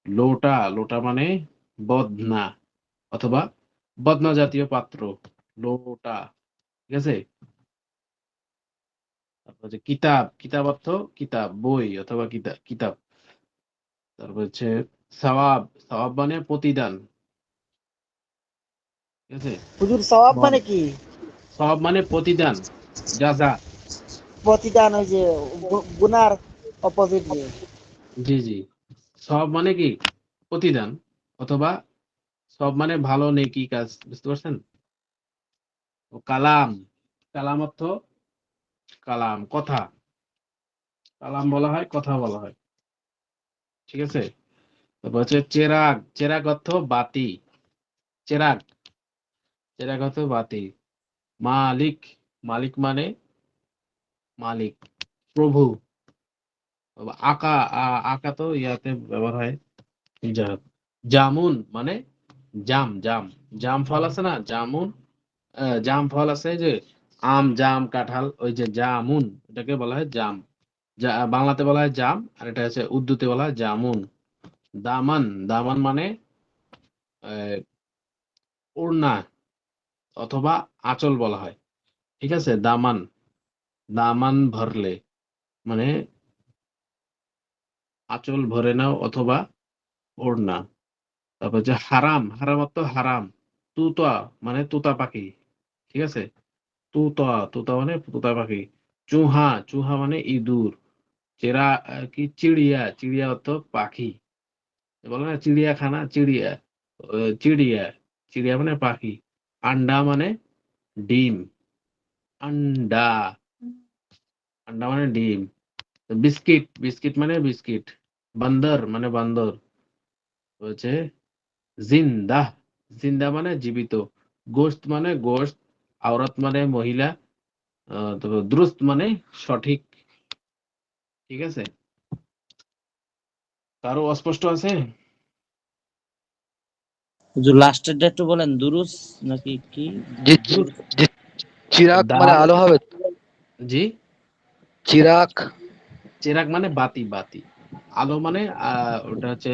লোটা, লোটা মানে বদনা অথবা বদনা জাতীয় পাত্র, লোটা। ঠিক আছে, তারপর হচ্ছে কিতাব, কিতাব অর্থ কিতাব, বই অথবা কিতাব কিতাব। তারপর হচ্ছে সওয়াব, সওয়াব মানে প্রতিদান, ঠিক আছে। হুজুর সওয়াব সওয়াব, মানে কি? সওয়াব মানে প্রতিদান, যাজা। প্রতিদান, ওই যে গুনার অপোজিট যে। জি জি, সওয়াব মানে কি প্রতিদান, অথবা সব মানে ভালো নেকি কাজ, বুঝতে পারছেন। ও কালাম, কালাম অর্থ কালাম, কথা, কালাম বলা হয়, কথা বলা হয়, ঠিক আছে। তারপর হচ্ছে চেরাগ, চেরাগ অর্থ বাতি, চেরাগ, চেরাগ অর্থ বাতি। মালিক, মালিক মানে মালিক, প্রভু। আকা, আকা তো ইয়াতে ব্যবহার হয়, জামুন মানে জাম, জাম, জাম ফল আছে না, জামুন, জাম ফল আছে যে আম, জাম, কাঁঠাল, ওই যে জামুন, এটাকে বলা হয় জাম। বাংলাতে বলা হয় জাম, আর এটা হচ্ছে উর্দুতে বলা হয় জামুন। দামান, দামান মানে আহ, ওড়না অথবা আঁচল বলা হয়, ঠিক আছে। দামান, দামান ভরলে মানে আঁচল ভরে নাও অথবা ওড়না। তারপর হচ্ছে হারাম, হারাম অর্থ হারাম, তুতা মানে তোতা পাখি, ঠিক আছে। তুতা, তুতা মানে তোতা পাখি। চুহা, চুহা মানে ইঁদুর। চেরা, কি চিড়িয়া, চিড়িয়া অর্থ পাখি, বলে না চিড়িয়াখানা, চিড়িয়া, চিড়িয়া, চিড়িয়া মানে পাখি। আন্ডা মানে ডিম, আন্ডা, আন্ডা মানে ডিম। বিস্কিট, বিস্কিট মানে বিস্কিট। বান্দর মানে বান্দর, হচ্ছে জিন্দা, জিন্দা মানে জীবিত। গোশত মানে গোশত, আওরাত মানে মহিলা, তো দুরুস্ত মানে সঠিক, ঠিক আছে। কারো অস্পষ্ট আছে? হুজুর লাস্টেরটা একটু বলেন, দুরুস নাকি কি? জি দুরুস্ত, জি, চিরাগ মানে দাল, আলো হবে। জি। চিরাগ। চেরাগ মানে বাতি, বাতি। আলো মানে ওটা হচ্ছে,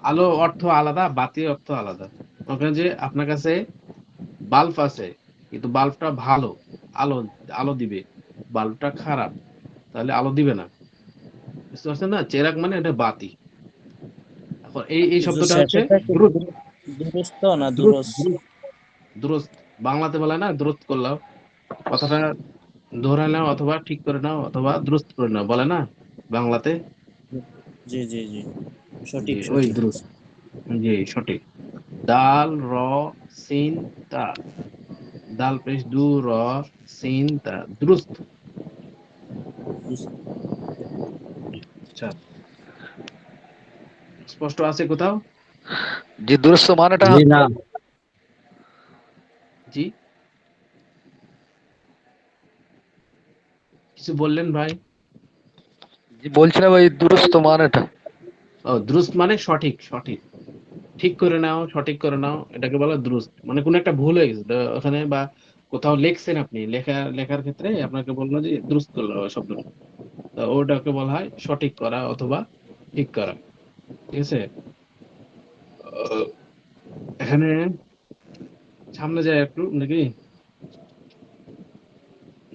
আলো অর্থ আলাদা, বাতি অর্থ আলাদা। ওখানে যে আপনার কাছে বাল্ব আছে, কিন্তু বাল্বটা ভালো, আলো, আলো দিবে, বাল্বটা খারাপ, তাহলে আলো দিবে না, বুঝতে পারছেন না। চেরাগ মানে এটা বাতি। এখন এই হুজুর শব্দটা হচ্ছে শেষেরটা কি দ্রুত, দুরুস্ত না দ্রুত, দুরুস? দ্রুত, দ্রুত। বাংলাতে বলে না দ্রুত করলাম, কথাটা ধরে নাও অথবা ঠিক করে নাও অথবা দ্রুত করে নাও, বলে না বাংলাতে। জি জি জি, জি, সঠিক ওই সঠিক। দ্রুত, জি সঠিক। দাল র সিন তা, দাল পেশ দু র সিন তা, দ্রুত। আচ্ছা, স্পষ্ট আছে কোথাও? জি, দুরুস্ত মানেটা। জি না, জি, কিছু বললেন ভাই? জি, বলছিলাম ওই দুরুস্ত মানেটা। ও, দ্রুত মানে সঠিক, সঠিক, ঠিক করে নাও, সঠিক করে নাও, এটাকে বলা দ্রুত। মানে কোন একটা ভুল হয়ে গেছে তো ওখানে, বা কোথাও লিখছেন আপনি, লেখার ক্ষেত্রে আপনাকে বললো যে দ্রুত করলো শব্দটা, তো ওটাকে বলা হয় সঠিক করা অথবা ঠিক করা, ঠিক আছে। আহ, এখানে সামনে যায় একটু নাকি।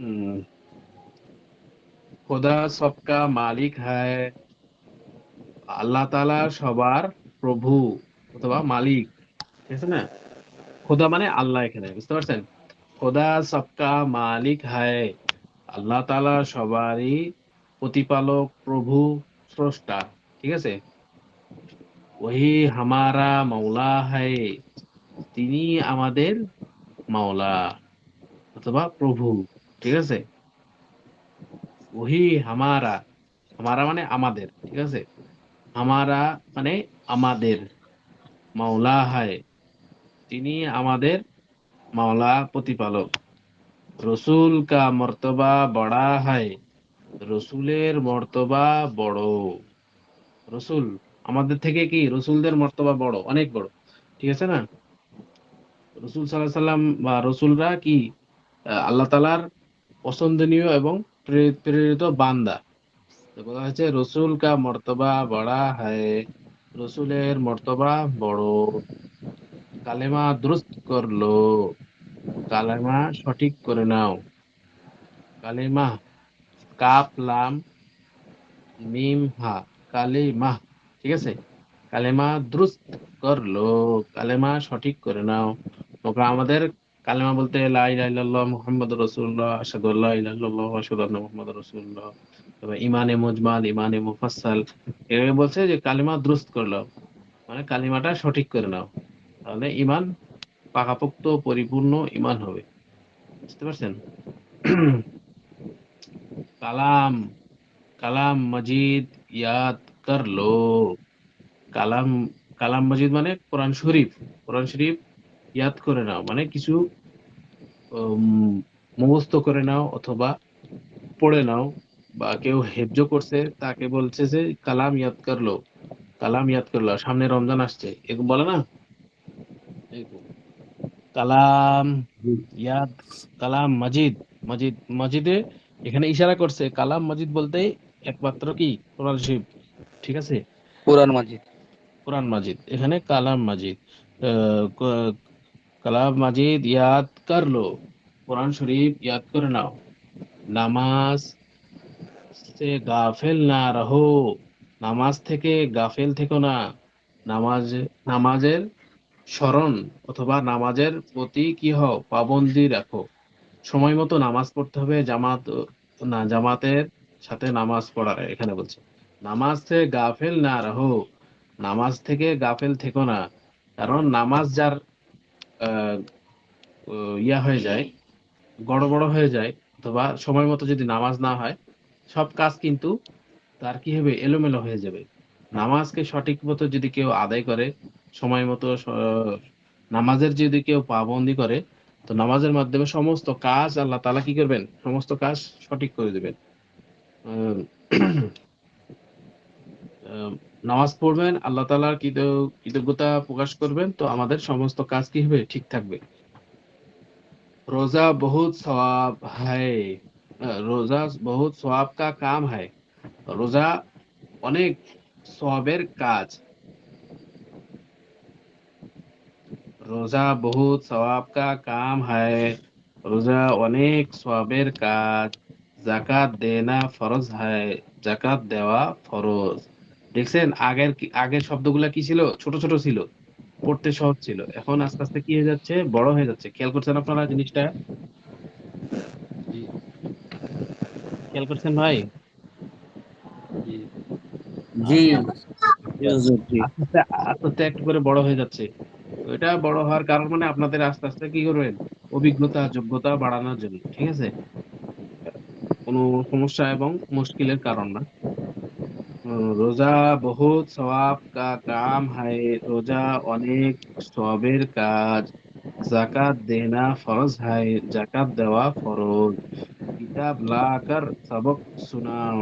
উম, খোদা সবকা মালিক হ্যায়, আল্লাহ তাআলা সবার প্রভু অথবা মালিক, ঠিক আছে না। খোদা মানে আল্লাহ, এখানে বুঝতে পারছেন। খোদা সবকা মালিক হ্যায়, আল্লাহ তাআলা সবারই প্রতিপালক, প্রভু, স্রষ্টা, ঠিক আছে। ওহি হামারা মাওলা হ্যায়, তিনি আমাদের মাওলা অথবা প্রভু, ঠিক আছে। ওহি হামারা, হামারা মানে আমাদের, ঠিক আছে। হামারা মানে আমাদের, মাওলা হয়, তিনি আমাদের মাওলা, প্রতিপালক। রসুল কা মর্তবা বড়া হয়, রসুলের মর্তবা বড়। রসুল আমাদের থেকে কি, রসুলদের মর্তবা বড়, অনেক বড়, ঠিক আছে না। রসুল সাল্লাল্লাহু আলাইহি সাল্লাম বা রসুলরা কি আল্লাহ তাআলার পছন্দনীয় এবং প্রেরিত বান্দা। তো বলা হয়েছে রসুল কা মর্তবা বড়া হয়, রসুলের মর্তবা বড়। কালেমা দুরুস্ত করলো, কালেমা সঠিক করে নাও। কালিমা, কাপ লাম মিম হা, কালিমা। ঠিক আছে, কালেমা দুরুস্ত করলো, কালেমা সঠিক করে নাও। তোমরা আমাদের কালেমা বলতে লা ইলাহা ইল্লাল্লাহ মুহাম্মাদুর রাসূলুল্লাহ, আশহাদু আল্লা ইলাহা ইল্লাল্লাহ ওয়া আশহাদু আন্না মুহাম্মাদুর রাসূলুল্লাহ। তবে ইমানে মুজমাল, ইমানে মুফাসসাল, এভাবে বলছে যে কালিমা দুরুস্ত করলো, মানে কালিমাটা সঠিক করে নাও, তাহলে ইমান পাকাপোক্ত পরিপূর্ণ ইমান হবে। বুঝতে পারছেন? কালাম, কালাম মজিদ ইয়াদ করলো। কালাম, কালাম মজিদ মানে কোরআন শরীফ, কোরআন শরীফ ইয়াদ করে নাও, মানে কিছু মুখস্থ করে নাও অথবা পড়ে নাও, বা কেউ হেফজ করছে তাকে বলছে যে কালাম ইয়াদ করলো, কালাম ইয়াদ করলো। সামনে রমজান আসছে, এরকম বলে না, এরকম কালাম ইয়াদ, কালাম মজিদ, মজিদ, মজিদে এখানে ইশারা করছে, কালাম মজিদ বলতে একমাত্র কি কোরআন শরীফ। ঠিক আছে, কোরআন মাজিদ। কোরআন মাজিদ, এখানে কালাম মাজিদ। কালাম মাজিদ ইয়াদ করলো, কোরআন শরীফ ইয়াদ করে নাও। নামাজ সে গাফেল না রহো, নামাজ থেকে গাফেল থেকো না। নামাজ, নামাজের স্মরণ অথবা নামাজের প্রতি কি হও, পাবন্দি রাখো। সময় মতো নামাজ পড়তে হবে, জামাত না, জামাতের সাথে নামাজ পড়ার এখানে বলছে। নামাজ থেকে গাফেল না রহো, নামাজ থেকে গাফেল থেকো না। কারণ নামাজ যার আহ, ইয়া হয়ে যায়, গড়বড় হয়ে যায়, অথবা সময় মতো যদি নামাজ না হয়, সব কাজ কিন্তু তার কি হবে, এলোমেলো হয়ে যাবে। নামাজকে সঠিক মতো যদি কেউ আদায় করে, সময় মতো নামাজের যদি কেউ পাবন্দি করে, তো নামাজের মাধ্যমে সমস্ত কাজ আল্লাহ তাআলা কি করবেন, সমস্ত কাজ সঠিক করে দিবেন। আহ, আহ, নামাজ পড়বেন, আল্লাহ তাআলার কৃতজ্ঞতা প্রকাশ করবেন, তো আমাদের সমস্ত কাজ কি হবে, ঠিক থাকবে। रोजा बहुत सवाब है, রোজা বহুত সওয়াব কা কাম হয়, রোজা অনেক সওয়াবের কাজ। রোজা বহুত সওয়াব কা কাম হয়, রোজা অনেক সওয়াবের কাজ। জাকাত দেনা ফরজ হয়, জাকাত দেওয়া ফরজ। দেখছেন আগের শব্দগুলা কি ছিল, ছোট ছোট ছিল, পড়তে সহজ ছিল, এখন আস্তে আস্তে কি হয়ে যাচ্ছে, বড় হয়ে যাচ্ছে। খেয়াল করছেন আপনারা জিনিসটা? জি, খেয়াল করছেন ভাই? জি, জি। আস্তে জি হুজুর, জি। আস্তে আস্তে আস্তে আস্তে একটু করে বড় হয়ে যাচ্ছে। তো এটা বড় হওয়ার কারণ মানে আপনাদের আস্তে আস্তে কি করবেন, অভিজ্ঞতা যোগ্যতা বাড়ানোর জন্য। ঠিক আছে, কোনো সমস্যা এবং মুশকিলের কারণ না। রোজা বহুত সওয়াব কা কাম হয়, রোজা অনেক সওয়াবের কাজ। জাকাত দেনা ফরজ হয়, জাকাত দেওয়া ফরজ। কিতাব লা কর সবক শোনাও,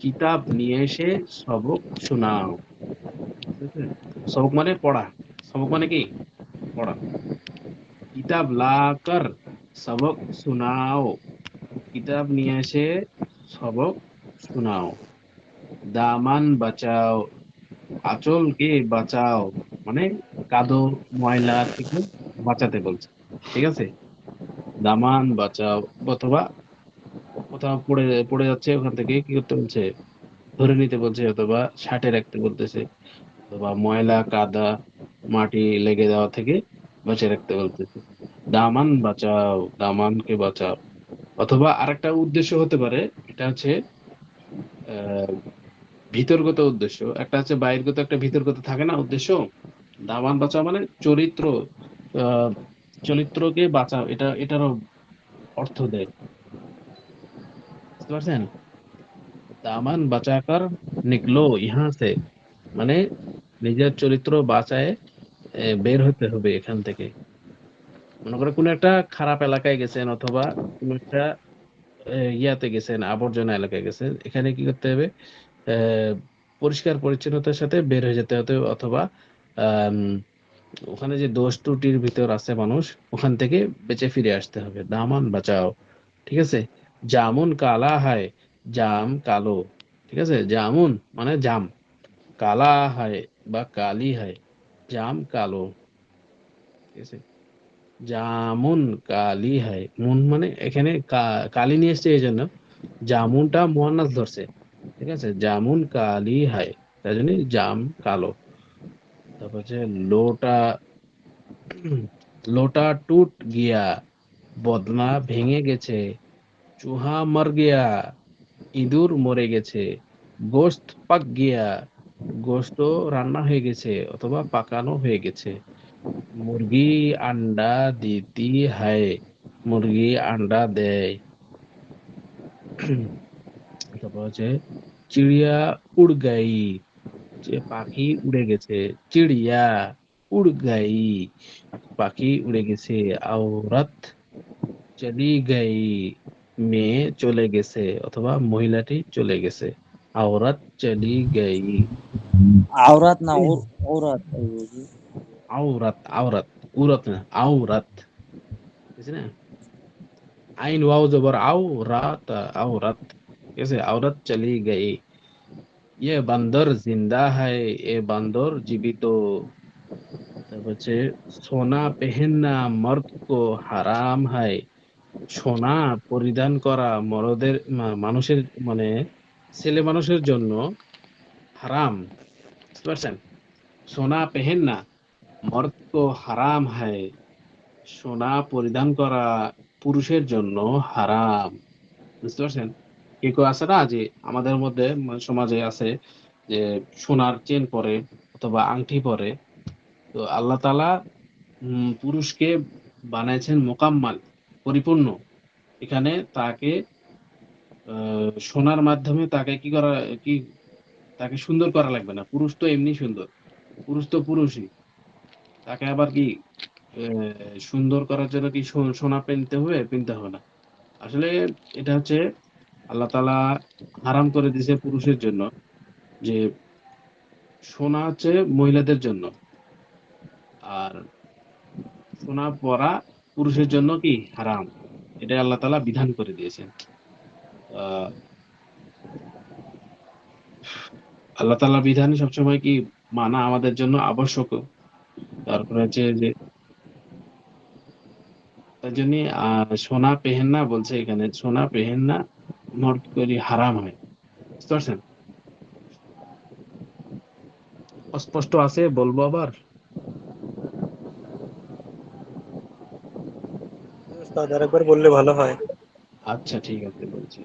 কিতাব নিয়ে এসে সবক শোনাও। বুঝেছেন? সবক মানে পড়া, সবক মানে কি, পড়া। কিতাব লা কর সবক শোনাও, কিতাব নিয়ে এসে সবক শোনাও। দামান বাঁচাও, আঁচলকে বাঁচাও, মানে কাদো ময়লা থেকে বাঁচাতে বলছে। ঠিক আছে, দামান বাঁচাও, অথবা কোথাও পড়ে পড়ে যাচ্ছে, ওখান থেকে কি করতে বলছে, ধরে নিতে বলছে, অথবা সাটে রাখতে বলতেছে, অথবা ময়লা কাদা মাটি লেগে যাওয়া থেকে বাঁচিয়ে রাখতে বলতেছে। দামান বাঁচাও, দামানকে বাঁচাও। অথবা আরেকটা উদ্দেশ্য হতে পারে, এটা হচ্ছে আহ ভিতরগত উদ্দেশ্য, একটা হচ্ছে বাহিরগত, একটা ভিতরগত থাকে না উদ্দেশ্য। দামান বাঁচাও মানে চরিত্র, আহ চরিত্রকে বাঁচাও, এটারও অর্থ দেয়। বুঝতে পারছেন? দামান বাঁচাকর নিকলো ইহা সে, মানে নিজের চরিত্র বাঁচায় বের হতে হবে এখান থেকে। মনে করে কোনো একটা খারাপ এলাকায় গেছেন, অথবা কোনো একটা ইয়াতে গেছেন, আবর্জনা এলাকায় গেছেন, এখানে কি করতে হবে, আহ, পরিষ্কার পরিচ্ছন্নতার সাথে বের হয়ে যেতে হতে হবে, অথবা আম, ওখানে যে দোষ ত্রুটির ভিতর আছে মানুষ, ওখান থেকে বেঁচে ফিরে আসতে হবে। দামান বাঁচাও। ঠিক আছে, জামুন কালা হয়, জাম কালো। ঠিক আছে, জামুন মানে জাম, কালা হয় বা কালি হয়, জাম কালো। ঠিক আছে, জামুন কালি হয়, মুন মানে এখানে কালি নিয়ে এসছে এই জন্য জামুনটা মুয়ান্নাস ধরছে, ঠিক আছে, জামুন কালি হয়, তাই জন্য জাম কালো। তারপর হচ্ছে লোটা, লোটা টুট গিয়া, বদনা ভেঙে গেছে, চুহা মর গিয়া, ইঁদুর মরে গেছে, গোশত পাক গিয়া, গোশত রান্না হয়ে গেছে অথবা পাকানো হয়ে গেছে, মুরগি আন্ডা দিতি হায়, মুরগি আন্ডা দেয়। তারপর হচ্ছে চিড়িয়া উড় গাই, যে পাখি উড়ে গেছে, চিড়িয়া উড় গাই, পাখি উড়ে গেছে। আওরাত চলি গাই, মেয়ে চলে গেছে অথবা মহিলাটি চলে গেছে, আওরাত চলি গাই। আওরাত না ওরাত আওরাত, আওরাত, উরত না, আওরাত, বুঝছি না, আইন ওয়াও জবর আও, রাত আওরাত, ঠিক আছে, আওরাত চলি গাই। ये बंदर जिंदा है, এ বান্দর জীবিত। তারপর হচ্ছে সোনা পেহেননা মর্দ কো হারাম হয়, সোনা পরিধান করা মরদের মানুষের মানে ছেলে মানুষের জন্য হারাম, বুঝতে পারছেন? সোনা পেহেননা মর্দ কো হারাম হয়, সোনা পরিধান করা পুরুষের জন্য হারাম, বুঝতে পারছেন? কেউ কেউ আছে না যে আমাদের মধ্যে সমাজে আছে যে সোনার চেন পরে অথবা আংটি পরে, তো আল্লাহ তাআলা পুরুষকে বানাইছেন মোকাম্মাল, পরিপূর্ণ। এখানে তাকে সোনার মাধ্যমে তাকে কি তাকে সুন্দর করা লাগবে না, পুরুষ তো এমনি সুন্দর, পুরুষ তো পুরুষই, তাকে আবার কি সুন্দর করার জন্য কি সোনা কিনতে হবে না। আসলে এটা হচ্ছে আল্লাহ তাআলা হারাম করে দিয়েছে পুরুষের জন্য, যে সোনা হচ্ছে মহিলাদের জন্য, আর সোনা পরা পুরুষের জন্য কি হারাম, এটা আল্লাহ তাআলা বিধান করে দিয়েছেন। আহ আল্লাহ তাআলার বিধান সবসময় কি মানা আমাদের জন্য আবশ্যক। তারপরে হচ্ছে যে তার জন্য সোনা পেহেননা বলছে, এখানে সোনা পেহেননা মর্দ করি হারাম হয়, বুঝতে পারছেন? অস্পষ্ট আছে, বলবো আবার? উস্তাদ আরেকবার বললে ভালো হয়। আচ্ছা ঠিক আছে, বলছি।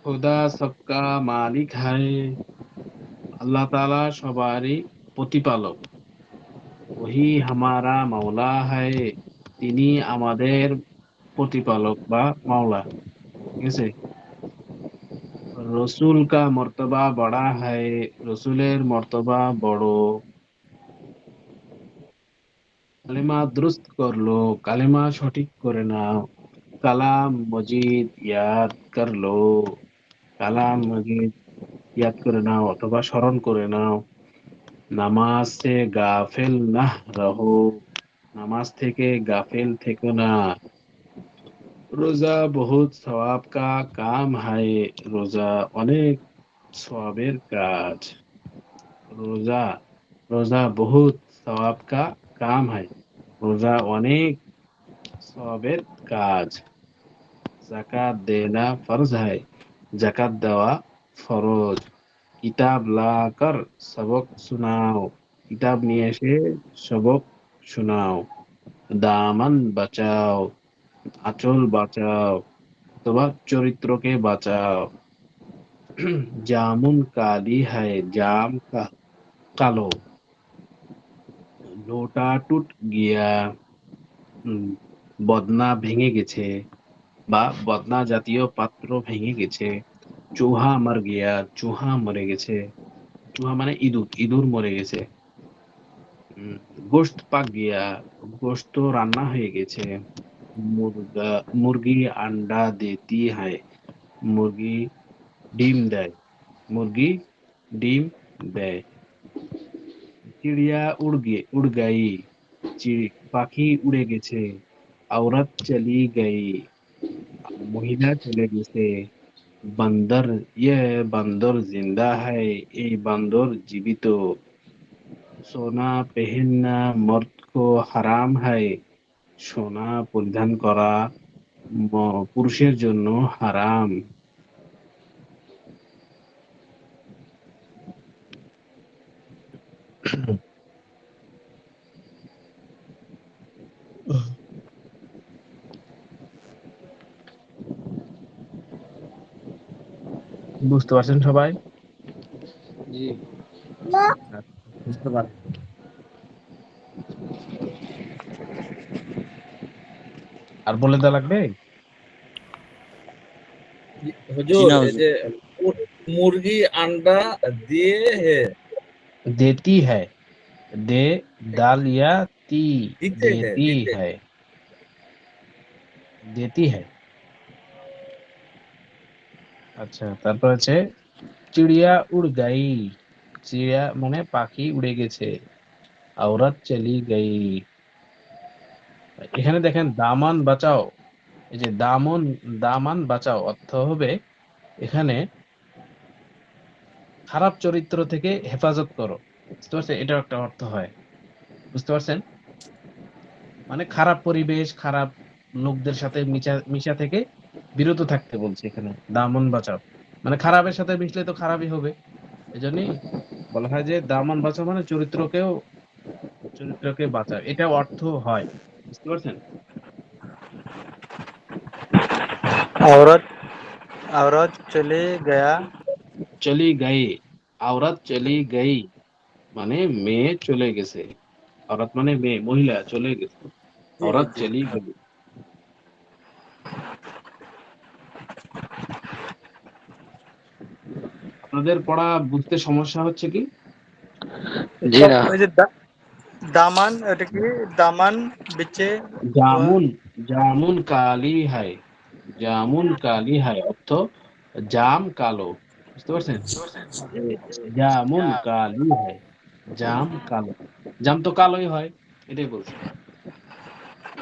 খুদা সবকা মালিক হ্যায়, আল্লাহ তাআলা সবারই প্রতিপালক। ওহি হামারা মাওলা হ্যায়, তিনি আমাদের প্রতিপালক বা মাওলা, ঠিক আছে। রসুল কা মর্তবা বড়া হ্যায়, রসুলের মর্তবা বড়। কালেমা দুরুস্ত করলো, কালেমা সঠিক করে নাও। কালাম মজিদ ইয়াদ করলো, কালাম মজিদ ইয়াদ করে নাও অথবা স্মরণ করে নাও। নামাজ সে গাফেল না রহো, নামাজ থেকে গাফেল থেকো না। রোজা বহুত সওয়াব কা কাম হায়, রোজা অনেক সওয়াবের কাজ। রোজা, রোজা বহুত সওয়াব কা কাম হায়, রোজা অনেক সওয়াবের কাজ। জাকাত দেনা ফরজ হায়, জাকাত দেওয়া ফরজ। কিতাব লা কর সবক সুনাও, কিতাব নিয়ে এসে সবক শোনাও। দামান বাঁচাও, আঁচল বাঁচাও অথবা চরিত্রকে বাঁচাও। জামুন কালি হায়, জাম কালো। লোটা টুট গিয়া, বদনা ভেঙে গেছে বা বদনা জাতীয় পাত্র ভেঙে গেছে। চুহা মর গিয়া, চুহা মরে গেছে, চুহা মানে ইঁদুর, ইঁদুর মরে গেছে। গোশত পাক গিয়া, গোশত রান্না হয়ে গেছে। মুরগি আন্ডা দেতি হায়, মুরগি ডিম দেয়, মুরগি ডিম দেয়। চিড়িয়া উড় গাই, পাখি উড়ে গেছে। আওরাত চলি গাই, মহিলা চলে গেছে। বান্দর, ইয়ে বান্দর জিন্দা হায়, এই বান্দর জীবিত। সোনা পেহেননা মর্দ को হারাম है সোনা পরিধান করা পুরুষের জন্য হারাম। বুঝতে পারছেন সবাই? জি। বুঝতে পারছি। আর বলে দেওয়া লাগবে? জি, জি হুজুর না এই হুজুর। যে মুরগি আন্ডা দিয়ে হে देती है दे दाल या ती দিতে হে देती দিতে है देती है। আচ্ছা তারপর আছে চিড়িয়া উড় গাই। চিড়িয়া মানে পাখি উড়ে গেছে। औरत चली गई। এখানে দেখেন দামান বাঁচাও, এই যে দামান বাঁচাও অর্থ হবে এখানে খারাপ চরিত্র থেকে হেফাজত করো। বুঝতে পারছেন? এটা একটা অর্থ হয়। বুঝতে পারছেন? মানে খারাপ পরিবেশ, খারাপ লোকদের সাথে মিশা থেকে বিরত থাকতে বলছে এখানে। দামন বাঁচাও মানে খারাপের সাথে মিশলে তো খারাপই হবে। এজন্যই বলা হয় যে দামন বাঁচাও মানে চরিত্রকে বাঁচাও। এটা অর্থ হয়। বুঝতে পারছেন? औरत औरत चले गया। চলি গায়ে, আওরাত চলি গাই মানে মেয়ে চলে গেছে। আওরাত মানে মেয়ে, মহিলা চলে গেছে। জি আওরাত জি চলি গাই। আপনাদের পড়া বুঝতে সমস্যা হচ্ছে কি? জি না। ওই যে দামান, এটা কি দামান বিচে হুয়া। জামুন, জামুন কালি হায়, জামুন কালি হায় অর্থ জাম কালো। বুঝতে পারছেন? যে জামুন কালি হায়, জাম কালো। জাম তো কালোই হয়, এটাই বলছি।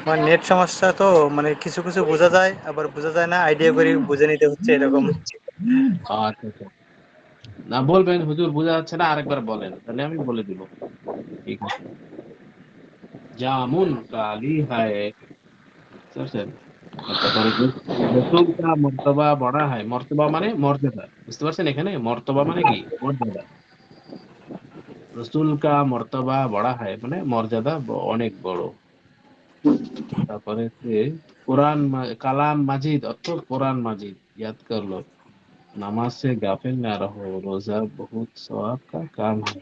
আমার নেট সমস্যা তো, মানে কিছু কিছু বোঝা যায় আবার বোঝা যায় না, আইডিয়া করে বুঝে নিতে হচ্ছে এরকম। আচ্ছা আচ্ছা, না বলবেন হুজুর বোঝা যাচ্ছে না, আরেকবার বলেন তাহলে আমি বলে দিব। ঠিক আছে, জামুন কালি হায়। বুঝতে পারছেন? আর তারপরে রসুল কা মর্তবা বড়া হয়, মর্তবা মানে মর্যাদা। বুঝতে পারছেন? এখানে মর্তবা মানে কি? মর্যাদা। রসুল কা মর্তবা বড়া হয় মানে মর্যাদা অনেক বড়। তারপরে হচ্ছে কালাম মাজিদ অর্থ কোরআন মাজিদ याद कर लो। नमाज से गाफिल ना रहो, रोजा बहुत सवाब का काम है।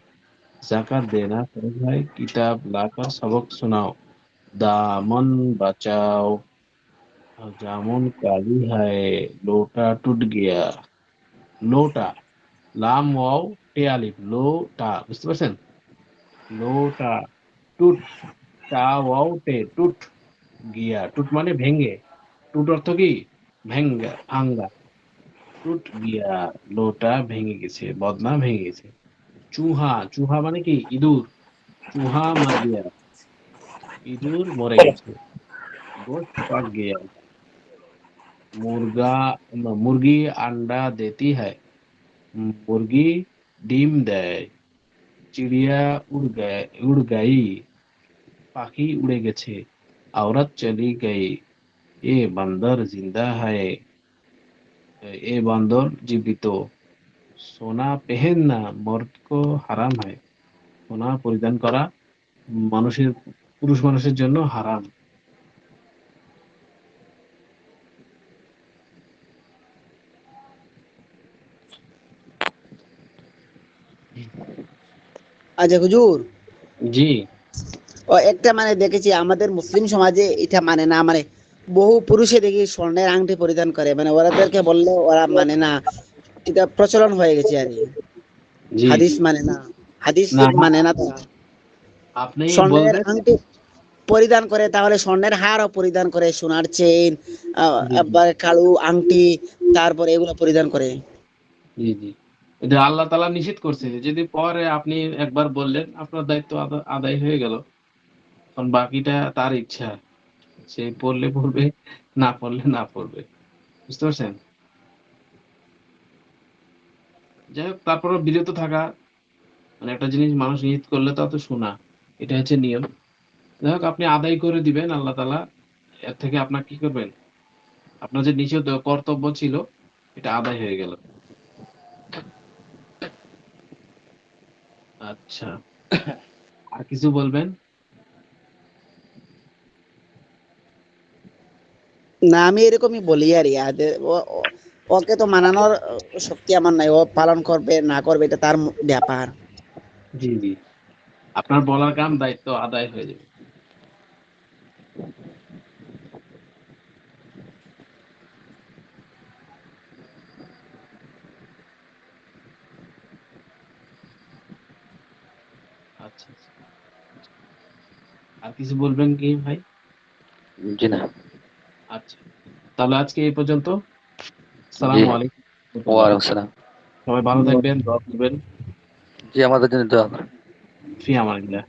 जाकात देना फर्ज है, किताब लाकर सबक सुनाओ। दामन बचाओ, जामुन काली है, लोटा टूट गया। लोटा, লাম ওয়াও টে আলিফ, লোটা। বুঝতে পারছেন? লোটা, টুট, টা ওয়াও টে, টুট গিয়া। টুট মানে ভেঙে, টুট অর্থ কি? ভাঙ্গা। টুট গিয়া, লোটা ভেঙে গেছে, বদনা ভেঙে গেছে। চুহা, চুহা মানে কি? ইঁদুর। চুহা মার গিয়া, ইঁদুর মরে গেছে। গোশত পাক গিয়া, মুরগা মুরগি আন্ডা দেতি হ্যায়, মুরগি ডিম দেয়। চিড়িয়া উড় গাই, পাখি উড়ে গেছে। औरत चली गई, এ বান্দর জিন্দা है, এ বান্দর জীবিত। সোনা পেহেননা মর্দ কো হারাম হয়, সোনা পরিধান করা পুরুষ মানুষের জন্য হারাম। আচ্ছা হুজুর, জি ও একটা মানে দেখেছি আমাদের মুসলিম সমাজে এটা মানে না, মানে বহু পুরুষে দেখি স্বর্ণের আংটি পরিধান করে, মানে ওরাদেরকে বললে ওরা মানে না, এটা প্রচলন হয়ে গেছে আর কি। জি হাদিস জি, মানে না, হাদিস না মানে না তারা আপনি স্বর্ণের বলবেন। আংটি পরিধান করে, তাহলে স্বর্ণের হারও পরিধান করে, সোনার চেইন, জি জি আবার কালো আংটি, তারপরে এগুলো পরিধান করে। জি জি, এটা আল্লাহ তাআলা নিষেধ করছে। যদি পরে আপনি একবার বললেন, আপনার দায়িত্ব আদায় হয়ে গেল। এখন বাকিটা তার ইচ্ছা, সে পড়লে পড়বে, না পড়লে না পড়বে। বুঝতে পারছেন? যাই হোক, তারপরে বিরত থাকা, মানে একটা জিনিস মানুষ নিয়ত করলে তা তো শোনা, এটা হচ্ছে নিয়ম। যাই হোক, আপনি আদায় করে দিবেন, আল্লাহ তাআলা এর থেকে আপনার কি করবেন, আপনার যে নিষিদ্ধ কর্তব্য ছিল এটা আদায় হয়ে গেল। আচ্ছা, আর কিছু বলবেন? না, আমি এরকমই বলি আর ওকে তো মানানোর শক্তি আমার নাই, ও পালন করবে না করবে এটা তার ব্যাপার। জি জি, আপনার বলার কাম দায়িত্ব আদায় হয়ে যাবে। আচ্ছা আচ্ছা। আর কিছু বলবেন কি ভাই? জি না। আচ্ছা, তাহলে আজকে এই পর্যন্ত। জি, সালামু আলাইকুম ওয়া রাহমাতুল্লাহ। ওয়ালাইকুম সালাম। সবাই ভালো থাকবেন, দোয়া করবেন। জি, আমাদের জন্য দোয়া করেন। ফি আমানিল্লাহ।